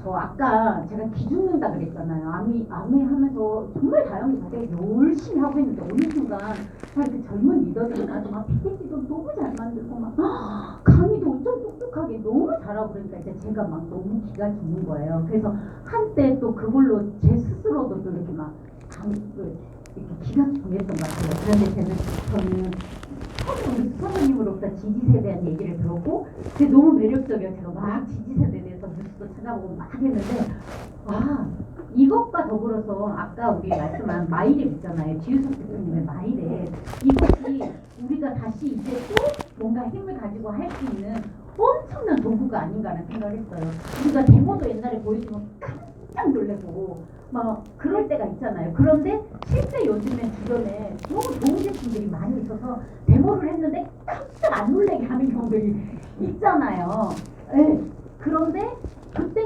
저 아까 제가 기죽는다 그랬잖아요. 아미 하면서 정말 다영이 되게 열심히 하고 있는데 어느 순간 그 젊은 리더들이 가서 막 PPT도 너무 잘 만들고 막 강의도 엄청 똑똑하게 너무 잘하고 그러니까 이제 제가 막 너무 기가 죽는 거예요. 그래서 한때 또 그걸로 제 스스로도 또 이렇게 막 이렇게 기가 죽겠던 것 같아요. 그런데 저는 처음에 선생님으로부터 지지세대에 대한 얘기를 들었고 그게 너무 매력적이어요. 제가 막 지지세대에 대해서 뉴스도 찾아보고 막 했는데 이것과 더불어서 아까 우리 말씀한 마이랩 있잖아요. 지우석 대표님의 마이랩 이것이 우리가 다시 이제 또 뭔가 힘을 가지고 할 수 있는 엄청난 도구가 아닌가라는 생각을 했어요. 우리가 데모도 옛날에 보여주면 깜짝 놀래고 막 그럴 때가 있잖아요. 그런데 실제 요즘엔 주변에 너무 좋은 제품들이 많이 있어서 데모를 했는데 깜짝 안 놀래게 하는 경우들이 있잖아요. 네. 그런데 그때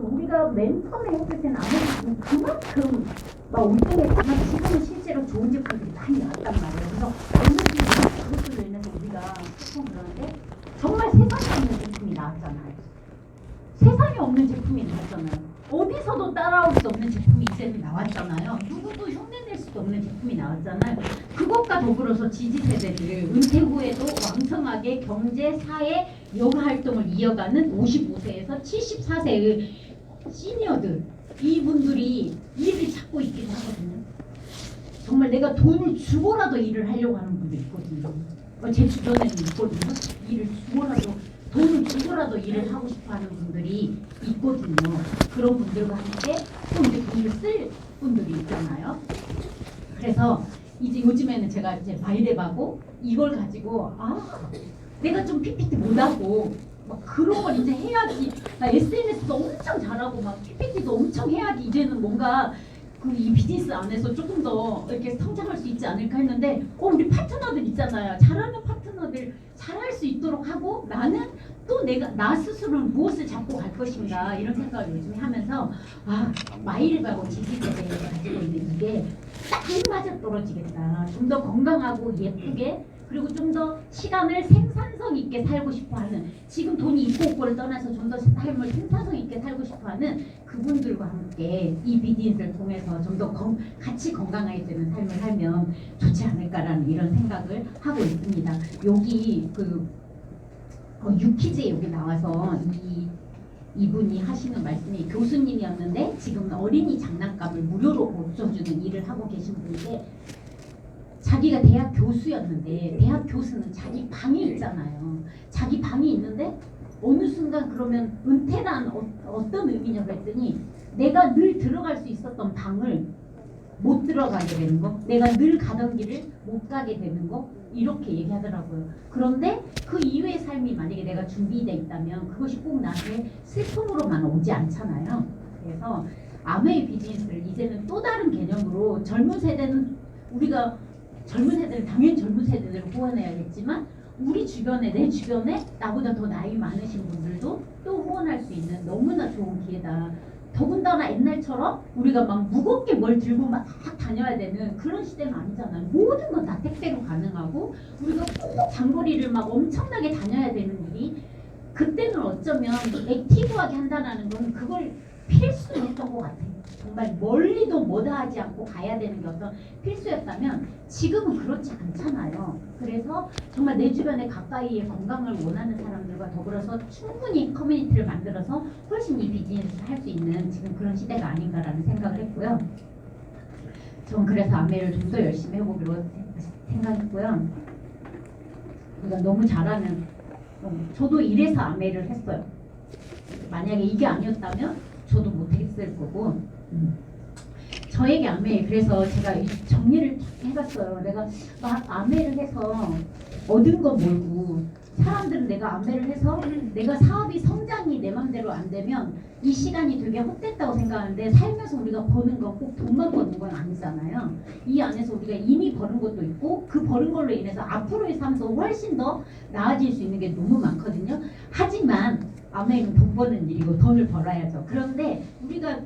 우리가 맨 처음에 했을 때는 아무래도 그만큼 막 울동했지만 지금은 실제로 좋은 제품들이 많이 나왔단 말이에요. 그래서 어느 순간 그것들로 인해서 우리가 조금 그러는데 정말 세상에 없는 제품이 나왔잖아요. 세상에 없는 제품이 나왔잖아요. 어디서도 따라올 수 없는 제품이 이제는 나왔잖아요. 누구도 흉내낼 수 없는 제품이 나왔잖아요. 그것과 더불어서 지지세대들 은퇴 후에도 왕성하게 경제, 사회, 여가 활동을 이어가는 55세에서 74세의 시니어들 이분들이 일을 찾고 있기도 하거든요. 정말 내가 돈을 주고라도 일을 하려고 하는 분도 있거든요. 제 주변에는 있거든요. 일을 주고라도 돈을 주고라도 일을 하고 싶어하는 분들이 있거든요. 그런 분들과 함께 또 이제 돈을 쓸 분들이 있잖아요. 그래서 이제 요즘에는 제가 이제 마이랩하고 이걸 가지고 내가 좀 PPT 못하고 막 그런 걸 이제 해야지. 나 SNS도 엄청 잘하고 막 PPT도 엄청 해야지 이제는 뭔가 이 비즈니스 안에서 조금 더 이렇게 성장할 수 있지 않을까 했는데 우리 파트너들 있잖아요. 잘하는 파트너들 잘할 수 있도록 하고 나는 또 나 스스로는 무엇을 잡고 갈 것인가 이런 생각을 요즘에 하면서 마이랩하고 지지세대가 가지고 있는 이게 딱 맞아 떨어지겠다. 좀 더 건강하고 예쁘게 그리고 좀 더 시간을 생산성 있게 살고 싶어하는 지금 돈이 있고 없고를 떠나서 좀 더 삶을 생산성 있게 살고 싶어하는 그분들과 함께 이 비즈니스를 통해서 좀 더 같이 건강해지는 삶을 살면 좋지 않을까라는 이런 생각을 하고 있습니다. 여기 유키즈에 여기 나와서 이분이 하시는 말씀이 교수님이었는데 지금은 어린이 장난감을 무료로 고쳐주는 일을 하고 계신 분인데 자기가 대학 교수였는데 대학 교수는 자기 방이 있잖아요. 자기 방이 있는데 어느 순간 그러면 은퇴란 어떤 의미냐고 했더니 내가 늘 들어갈 수 있었던 방을 못 들어가게 되는 거, 내가 늘 가던 길을 못 가게 되는 거 이렇게 얘기하더라고요. 그런데 그 이외의 삶이 만약에 내가 준비되어 있다면 그것이 꼭 나한테 슬픔으로만 오지 않잖아요. 그래서 아메이 비즈니스를 이제는 또 다른 개념으로 젊은 세대는 우리가 젊은 세대는 당연히 젊은 세대들을 후원해야겠지만 우리 주변에 내 주변에 나보다 더 나이 많으신 분들도 또 후원할 수 있는 너무나 좋은 기회다. 더군다나 옛날처럼 우리가 막 무겁게 뭘 들고 막 다녀야 되는 그런 시대는 아니잖아요. 모든 건 다 택배로 가능하고 우리가 꼭 장거리를 막 엄청나게 다녀야 되는 일이 그때는 어쩌면 액티브하게 한다는 건 그걸 필수였던 것 같아요. 정말 멀리도 못하지 않고 가야 되는 게 어떤 필수였다면 지금은 그렇지 않잖아요. 그래서 정말 내 주변에 가까이에 건강을 원하는 사람들과 더불어서 충분히 커뮤니티를 만들어서 훨씬 이 비즈니스를 할 수 있는 지금 그런 시대가 아닌가라는 생각을 했고요. 전 그래서 아메를 좀 더 열심히 해보기로 생각했고요. 우리가 너무 잘하는 저도 이래서 아메를 했어요. 만약에 이게 아니었다면 저도 못했을 거고 저에게 아메 그래서 제가 정리를 탁 해봤어요. 내가 막 아메를 해서 얻은 건 뭘고 사람들은 내가 아메를 해서 내가 사업이 성장이 내 맘대로 안 되면 이 시간이 되게 헛됐다고 생각하는데 살면서 우리가 버는 건 꼭 돈만 버는 건 아니잖아요. 이 안에서 우리가 이미 버는 것도 있고 그 버는 걸로 인해서 앞으로의 삶에서 훨씬 더 나아질 수 있는 게 너무 많거든요. 하지만 아메는 돈 버는 일이고 돈을 벌어야죠. 그런데 우리가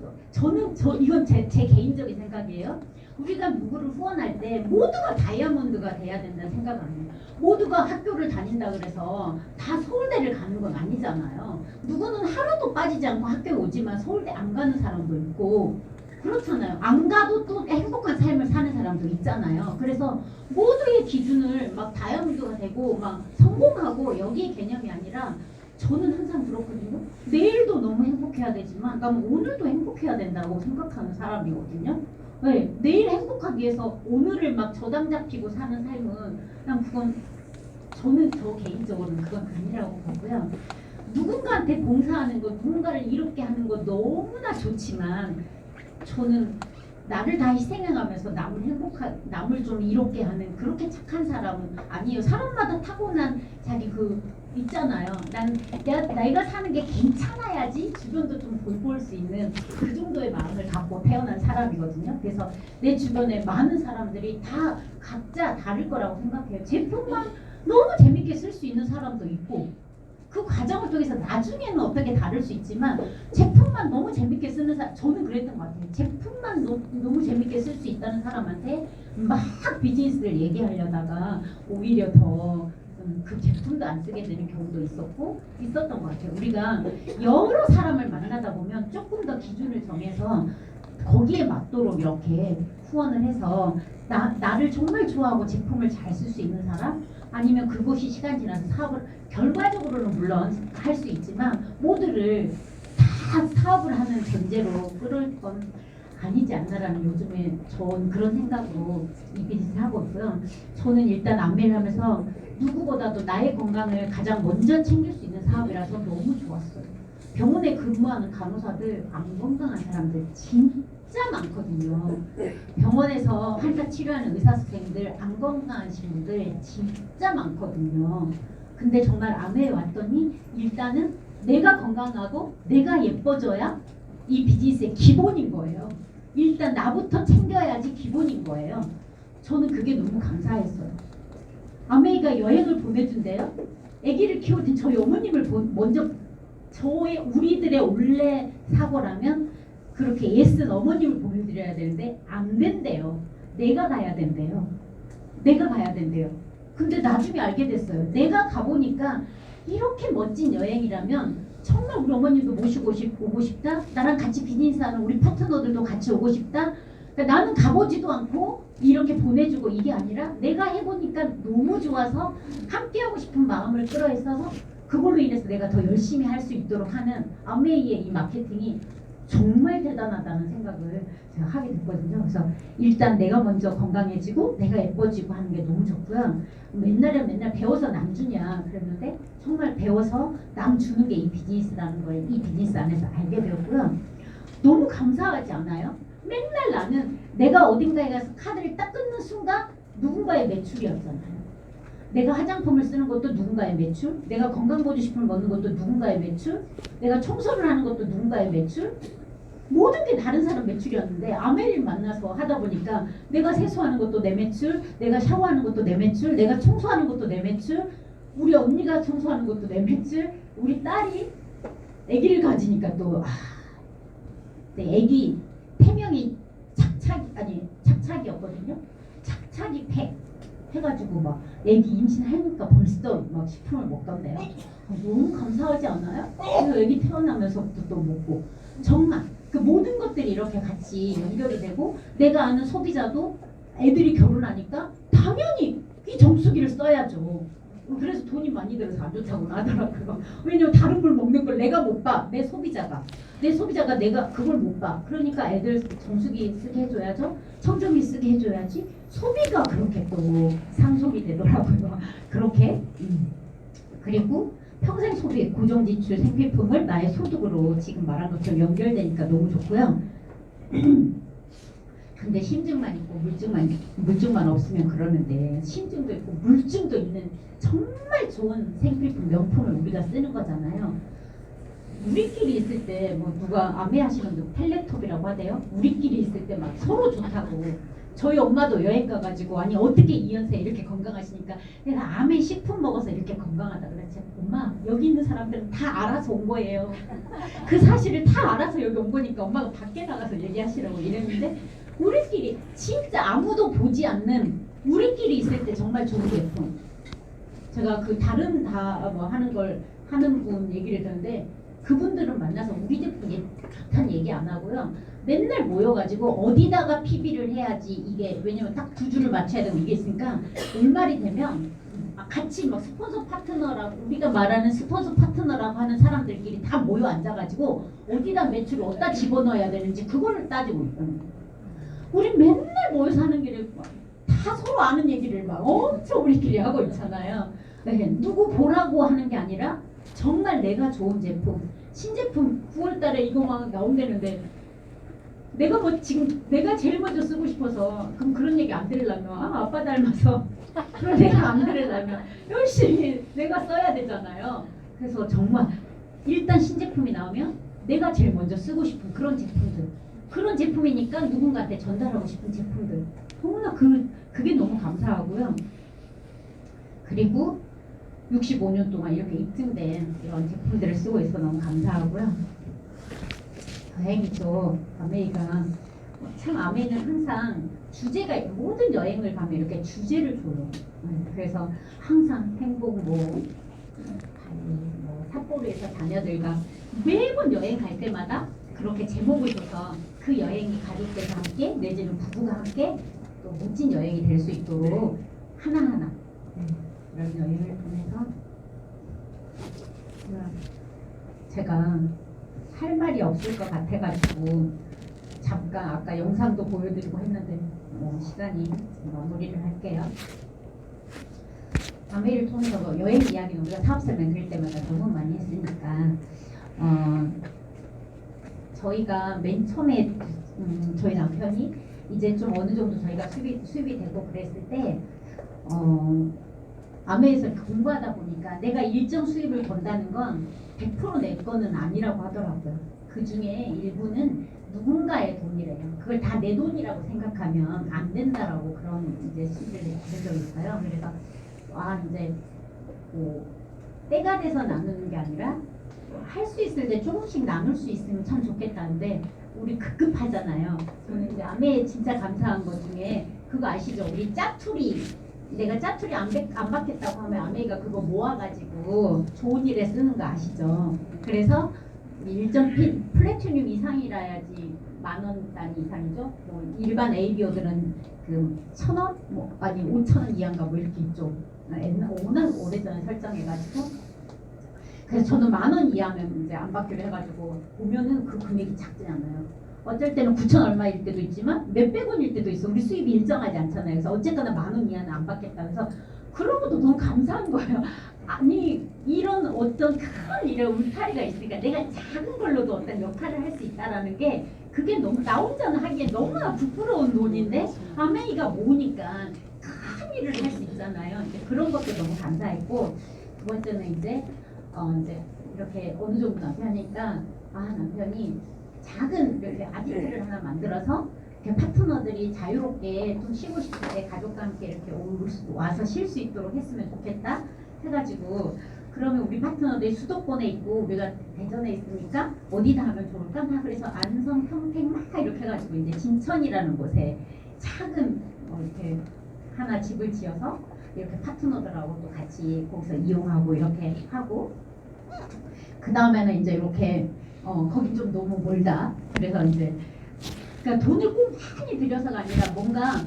이건 제 개인적인 생각이에요. 우리가 누구를 후원할 때 모두가 다이아몬드가 돼야 된다는 생각은 아니에요. 모두가 학교를 다닌다 그래서 다 서울대를 가는 건 아니잖아요. 누구는 하루도 빠지지 않고 학교에 오지만 서울대 안 가는 사람도 있고 그렇잖아요. 안 가도 또 행복한 삶을 사는 사람도 있잖아요. 그래서 모두의 기준을 막 다이아몬드가 되고 막 성공하고 여기에 개념이 아니라 저는 항상 그렇거든요. 내일도 너무 행복해야 되지만 난 오늘도 행복해야 된다고 생각하는 사람이거든요. 네, 내일 행복하기 위해서 오늘을 막 저당 잡히고 사는 삶은 난 그건 저는 저 개인적으로는 그건 아니라고 보고요. 누군가한테 봉사하는 거, 누군가를 이롭게 하는 거 너무나 좋지만 저는 나를 다 희생해가면서 남을 좀 이롭게 하는 그렇게 착한 사람은 아니에요. 사람마다 타고난 자기 그 있잖아요. 내가 사는 게 괜찮아야지 주변도 좀 돌볼 수 있는 그 정도의 마음을 갖고 태어난 사람이거든요. 그래서 내 주변에 많은 사람들이 다 각자 다를 거라고 생각해요. 제품만 너무 재밌게 쓸 수 있는 사람도 있고 그 과정을 통해서 나중에는 어떻게 다를 수 있지만 제품만 너무 재밌게 쓰는 사람 저는 그랬던 것 같아요. 제품만 너무 재밌게 쓸 수 있다는 사람한테 막 비즈니스를 얘기하려다가 오히려 더 그 제품도 안 쓰게 되는 경우도 있었던 것 같아요. 우리가 여러 사람을 만나다 보면 조금 더 기준을 정해서 거기에 맞도록 이렇게 후원을 해서 나를 정말 좋아하고 제품을 잘 쓸 수 있는 사람 아니면 그것이 시간 지나서 사업을 결과적으로는 물론 할 수 있지만 모두를 다 사업을 하는 전제로 끌을 건 아니지 않나라는 요즘에 전 그런 생각으로 이 비즈니스 하고 있고요. 저는 일단 안매를 하면서 누구보다도 나의 건강을 가장 먼저 챙길 수 있는 사업이라서 너무 좋았어요. 병원에 근무하는 간호사들 안 건강한 사람들 진짜 많거든요. 병원에서 환자 치료하는 의사 선생님들 안 건강하신 분들 진짜 많거든요. 근데 정말 암에 왔더니 일단은 내가 건강하고 내가 예뻐져야 이 비즈니스의 기본인 거예요. 일단 나부터 챙겨야지 기본인 거예요. 저는 그게 너무 감사했어요. 아메이가 여행을 보내준대요. 아기를 키우던 저희 어머님을 먼저 우리들의 원래 사고라면 그렇게 예스는 어머님을 보내드려야 되는데 안 된대요. 내가 가야 된대요. 근데 나중에 알게 됐어요. 내가 가보니까 이렇게 멋진 여행이라면 정말 우리 어머님도 모시고 오고 싶다. 나랑 같이 비즈니스하는 우리 파트너들도 같이 오고 싶다. 그러니까 나는 가보지도 않고 이렇게 보내주고 이게 아니라 내가 해보니까 너무 좋아서 함께하고 싶은 마음을 끌어있어서 그걸로 인해서 내가 더 열심히 할 수 있도록 하는 아메이의 이 마케팅이 정말 대단하다는 생각을 제가 하게 됐거든요. 그래서 일단 내가 먼저 건강해지고 내가 예뻐지고 하는 게 너무 좋고요. 맨날 배워서 남 주냐 그랬는데 정말 배워서 남 주는 게 이 비즈니스라는 걸 이 비즈니스 안에서 알게 되었고요. 너무 감사하지 않아요? 맨날 나는 내가 어딘가에 가서 카드를 딱 끊는 순간 누군가의 매출이었잖아요. 내가 화장품을 쓰는 것도 누군가의 매출, 내가 건강보조식품을 먹는 것도 누군가의 매출, 내가 청소를 하는 것도 누군가의 매출, 모든 게 다른 사람 매출이었는데 아메를 만나서 하다 보니까 내가 세수하는 것도 내 매출, 내가 샤워하는 것도 내 매출, 내가 청소하는 것도 내 매출, 우리 언니가 청소하는 것도 내 매출, 우리 딸이 아기를 가지니까 또 내 아기 태명이 착착이었거든요. 착착이 팩 해가지고 막 애기 임신하니까 벌써 막 식품을 먹던데요. 너무 감사하지 않아요? 그래서 애기 태어나면서부터 또 먹고 정말 그 모든 것들이 이렇게 같이 연결이 되고 내가 아는 소비자도 애들이 결혼하니까 당연히 이 정수기를 써야죠. 그래서 돈이 많이 들어서 안 좋다고 하더라고요. 왜냐면 다른 걸 먹는 걸 내가 못 봐. 내 소비자가 내가 그걸 못 봐. 그러니까 애들 정수기 쓰게 해줘야죠. 청정기 쓰게 해줘야지. 소비가 그렇게 또 상소비 되더라고요. 그렇게 그리고 평생 소비 고정지출 생필품을 나의 소득으로 지금 말한 것처럼 연결되니까 너무 좋고요. 근데 심증만 있고 물증만 없으면 그러는데 심증도 있고 물증도 있는 정말 좋은 생필품 명품을 우리가 쓰는 거잖아요. 우리끼리 있을 때 뭐 누가 아메하시는 분 텔레톱이라고 하대요. 우리끼리 있을 때 막 서로 좋다고. 저희 엄마도 여행 가가지고 아니 어떻게 이연세 이렇게 건강하시니까 내가 아메 식품 먹어서 이렇게 건강하다 그랬지. 엄마 여기 있는 사람들은 다 알아서 온 거예요. 그 사실을 다 알아서 여기 온 거니까 엄마가 밖에 나가서 얘기하시라고 이랬는데 우리끼리 진짜 아무도 보지 않는 우리끼리 있을 때 정말 좋은 제품. 제가 그 다른 다 뭐 하는 걸 하는 분 얘기를 듣는데 그분들은 만나서 우리 제품 좋다는 얘기 안 하고요. 맨날 모여가지고 어디다가 PB를 해야지 이게 왜냐면 딱 두 줄을 맞춰야 되고 이게 있으니까 올말이 되면 같이 막 스폰서 파트너라고 우리가 말하는 스폰서 파트너라고 하는 사람들끼리 다 모여 앉아가지고 어디다 매출을 어디다 집어넣어야 되는지 그거를 따지고 있거든요. 우리 맨날 모여서 하는 길을 다 서로 아는 얘기를 막 엄청 우리끼리 하고 있잖아요. 네, 누구 보라고 하는 게 아니라 정말 내가 좋은 제품 신제품 9월달에 이거 막 나온다는데 내가 뭐 지금 내가 제일 먼저 쓰고 싶어서 그럼 그런 얘기 안 들으려면 아빠 닮아서 그런 얘기 안 들으려면 열심히 내가 써야 되잖아요. 그래서 정말 일단 신제품이 나오면 내가 제일 먼저 쓰고 싶은 그런 제품들 그런 제품이니까 누군가한테 전달하고 싶은 제품들 너무나 그게 너무 감사하고요. 그리고 65년 동안 이렇게 입증된 이런 제품들을 쓰고 있어 너무 감사하고요. 다행이죠. 아메이가 참 아메이는 항상 주제가 모든 여행을 가면 이렇게 주제를 줘요. 그래서 항상 행복 뭐 삿포로에서 자녀들과 매번 여행 갈 때마다 그렇게 제목을 줘서 그 여행이 가족들과 함께 내지는 부부가 함께 또 멋진 여행이 될 수 있도록 하나하나 이런 여행을 통해서 제가 할 말이 없을 것 같아가지고 잠깐 아까 영상도 보여드리고 했는데 시간이 마무리를 할게요. 아메이를 통해서 여행 이야기는 우리가 사업설 만들 때마다 너무 많이 했으니까 저희가 맨 처음에 저희 남편이 이제 좀 어느 정도 저희가 수입이 되고 그랬을 때 아메에서 공부하다 보니까 내가 일정 수입을 번다는 건 100% 내 거는 아니라고 하더라고요. 그 중에 일부는 누군가의 돈이래요. 그걸 다 내 돈이라고 생각하면 안 된다라고 그런 이제 시비를 들은 적이 있어요. 그래서 이제 뭐 때가 돼서 나누는 게 아니라 할 수 있을 때 조금씩 나눌 수 있으면 참 좋겠다는데 우리 급급하잖아요. 저는 이제 아메에 진짜 감사한 것 중에 그거 아시죠? 우리 짜투리 내가 짜투리 안 받겠다고 하면 아메이가 그거 모아가지고 좋은 일에 쓰는 거 아시죠? 그래서 1점 플래티늄 이상이라야지 10,000원 단위 이상이죠? 뭐 일반 ABO들은 그 1,000원? 뭐 아니 5,000원 이하인가 뭐 이렇게 있죠. 워낙 오래전에 설정해가지고 그래서 저는 10,000원 이하면 이제 안 받기로 해가지고 보면은 그 금액이 작지 않아요. 어쩔 때는 9,000 얼마일 때도 있지만 몇백 원일 때도 있어. 우리 수입이 일정하지 않잖아요. 그래서 어쨌거나 10,000원 이하는 안 받겠다. 그래서 그런 것도 너무 감사한 거예요. 아니 이런 어떤 큰 일에 울타리가 있으니까 내가 작은 걸로도 어떤 역할을 할 수 있다라는 게 그게 너무 나 혼자는 하기에 너무나 부끄러운 돈인데 아메이가 모으니까 큰 일을 할 수 있잖아요. 이제 그런 것도 너무 감사했고 두 번째는 이제 이렇게 어느 정도 남편이니까 남편이 작은 이렇게 아지트를 하나 만들어서 파트너들이 자유롭게 좀 쉬고 싶을 때 가족과 함께 이렇게 와서 쉴 수 있도록 했으면 좋겠다 해가지고 그러면 우리 파트너들이 수도권에 있고 우리가 대전에 있으니까 어디다 하면 좋을까? 그래서 안성, 평택 막 이렇게 해가지고 이제 진천이라는 곳에 작은 이렇게 하나 집을 지어서 이렇게 파트너들하고 또 같이 거기서 이용하고 이렇게 하고 그 다음에는 이제 이렇게 거기 좀 너무 멀다. 그래서 이제 그러니까 돈을 꼭 많이 들여서가 아니라 뭔가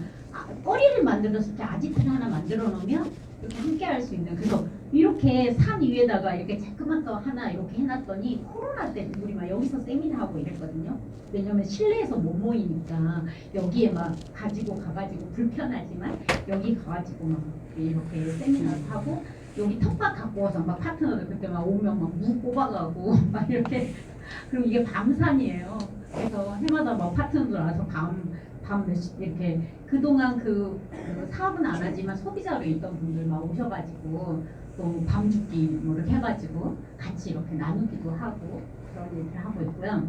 거리를 만들었을 때 아지트를 하나 만들어 놓으면 이렇게 함께 할 수 있는 그래서 이렇게 산 위에다가 이렇게 자그만 거 하나 이렇게 해놨더니 코로나 때 우리 막 여기서 세미나하고 이랬거든요. 왜냐면 실내에서 못 모이니까 여기에 막 가지고 가가지고 불편하지만 여기 가가지고 막 이렇게 세미나를 하고 여기 텃밭 갖고 와서 막 파트너들 그때 막 오면 막 무 뽑아가고 막 이렇게 그리고 이게 밤산이에요. 그래서 해마다 막 파트너들 와서 밤 몇시 이렇게 그동안 그 사업은 안 하지만 소비자로 있던 분들 막 오셔가지고 또 밤 죽기 뭐 이렇게 해가지고 같이 이렇게 나누기도 하고 그런 일을 하고 있고요.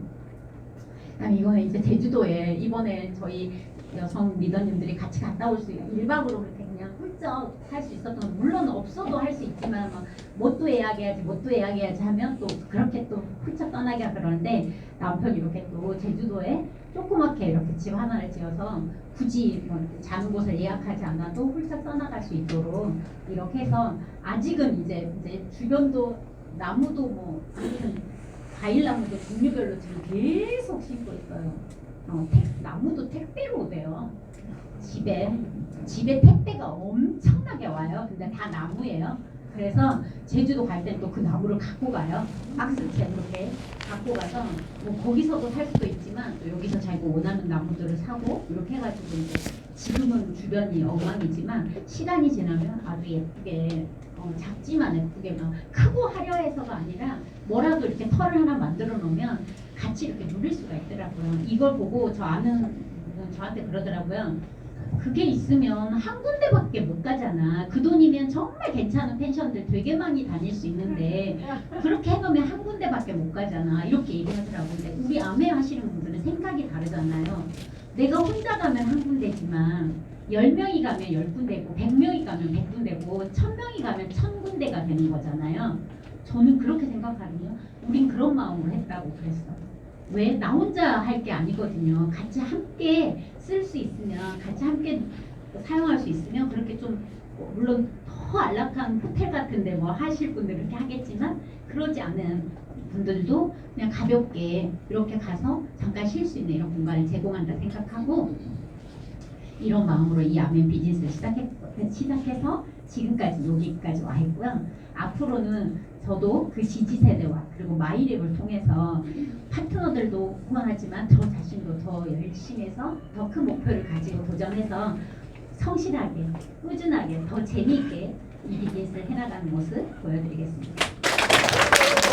그다음에 이거는 이제 제주도에 이번에 저희 여성 리더님들이 같이 갔다 올 수 있는 1박으로 그렇게 그냥 훌쩍 할 수 있었던 건 물론 없어도 할 수 있지만 막 뭣도 예약해야지 뭣도 예약해야지 하면 또 그렇게 또 훌쩍 떠나기가 그러는데 남편이 이렇게 또 제주도에 조그맣게 이렇게 집 하나를 지어서 굳이 뭐 자는 곳을 예약하지 않아도 훌쩍 떠나갈 수 있도록 이렇게 해서 아직은 이제 주변도 나무도 뭐 아무튼 과일나무도 종류별로 지금 계속 심고 있어요. 나무도 택배로 오대요. 집에 택배가 엄청나게 와요. 근데 다 나무예요. 그래서 제주도 갈 땐 또 그 나무를 갖고 가요. 박스채 이렇게 갖고 가서 뭐 거기서도 살 수도 있지만 또 여기서 자기가 원하는 나무들을 사고 이렇게 해가지고 이제 지금은 주변이 엉망이지만 시간이 지나면 아주 예쁘게 작지만 예쁘게 막 크고 화려해서가 아니라 뭐라도 이렇게 털을 하나 만들어 놓으면 같이 이렇게 누릴 수가 있더라고요. 이걸 보고 저 아는 분은 저한테 그러더라고요. 그게 있으면 한 군데밖에 못 가잖아. 그 돈이면 정말 괜찮은 펜션들 되게 많이 다닐 수 있는데 그렇게 해놓으면 한 군데밖에 못 가잖아. 이렇게 얘기하더라고요. 근데 우리 아메 하시는 분들은 생각이 다르잖아요. 내가 혼자 가면 한 군데지만 10명이 가면 10군데고 100명이 가면 100군데고 1000명이 가면 1000군데가 되는 거잖아요. 저는 그렇게 생각하거든요. 우린 그런 마음으로 했다고 그랬어요. 왜? 나 혼자 할 게 아니거든요. 같이 함께 쓸 수 있으면 같이 함께 사용할 수 있으면 그렇게 좀 물론 더 안락한 호텔 같은데 뭐 하실 분들은 그렇게 하겠지만 그러지 않은 분들도 그냥 가볍게 이렇게 가서 잠깐 쉴 수 있는 이런 공간을 제공한다 생각하고 이런 마음으로 이 아멘 비즈니스를 시작해서 지금까지 여기까지 와 있고요. 앞으로는 저도 그 지지세대와 그리고 마이랩을 통해서 파트너들도 후원하지만 저 자신도 더 열심히 해서 더 큰 목표를 가지고 도전해서 성실하게 꾸준하게 더 재미있게 이 비즈니스를 해나가는 모습 보여드리겠습니다.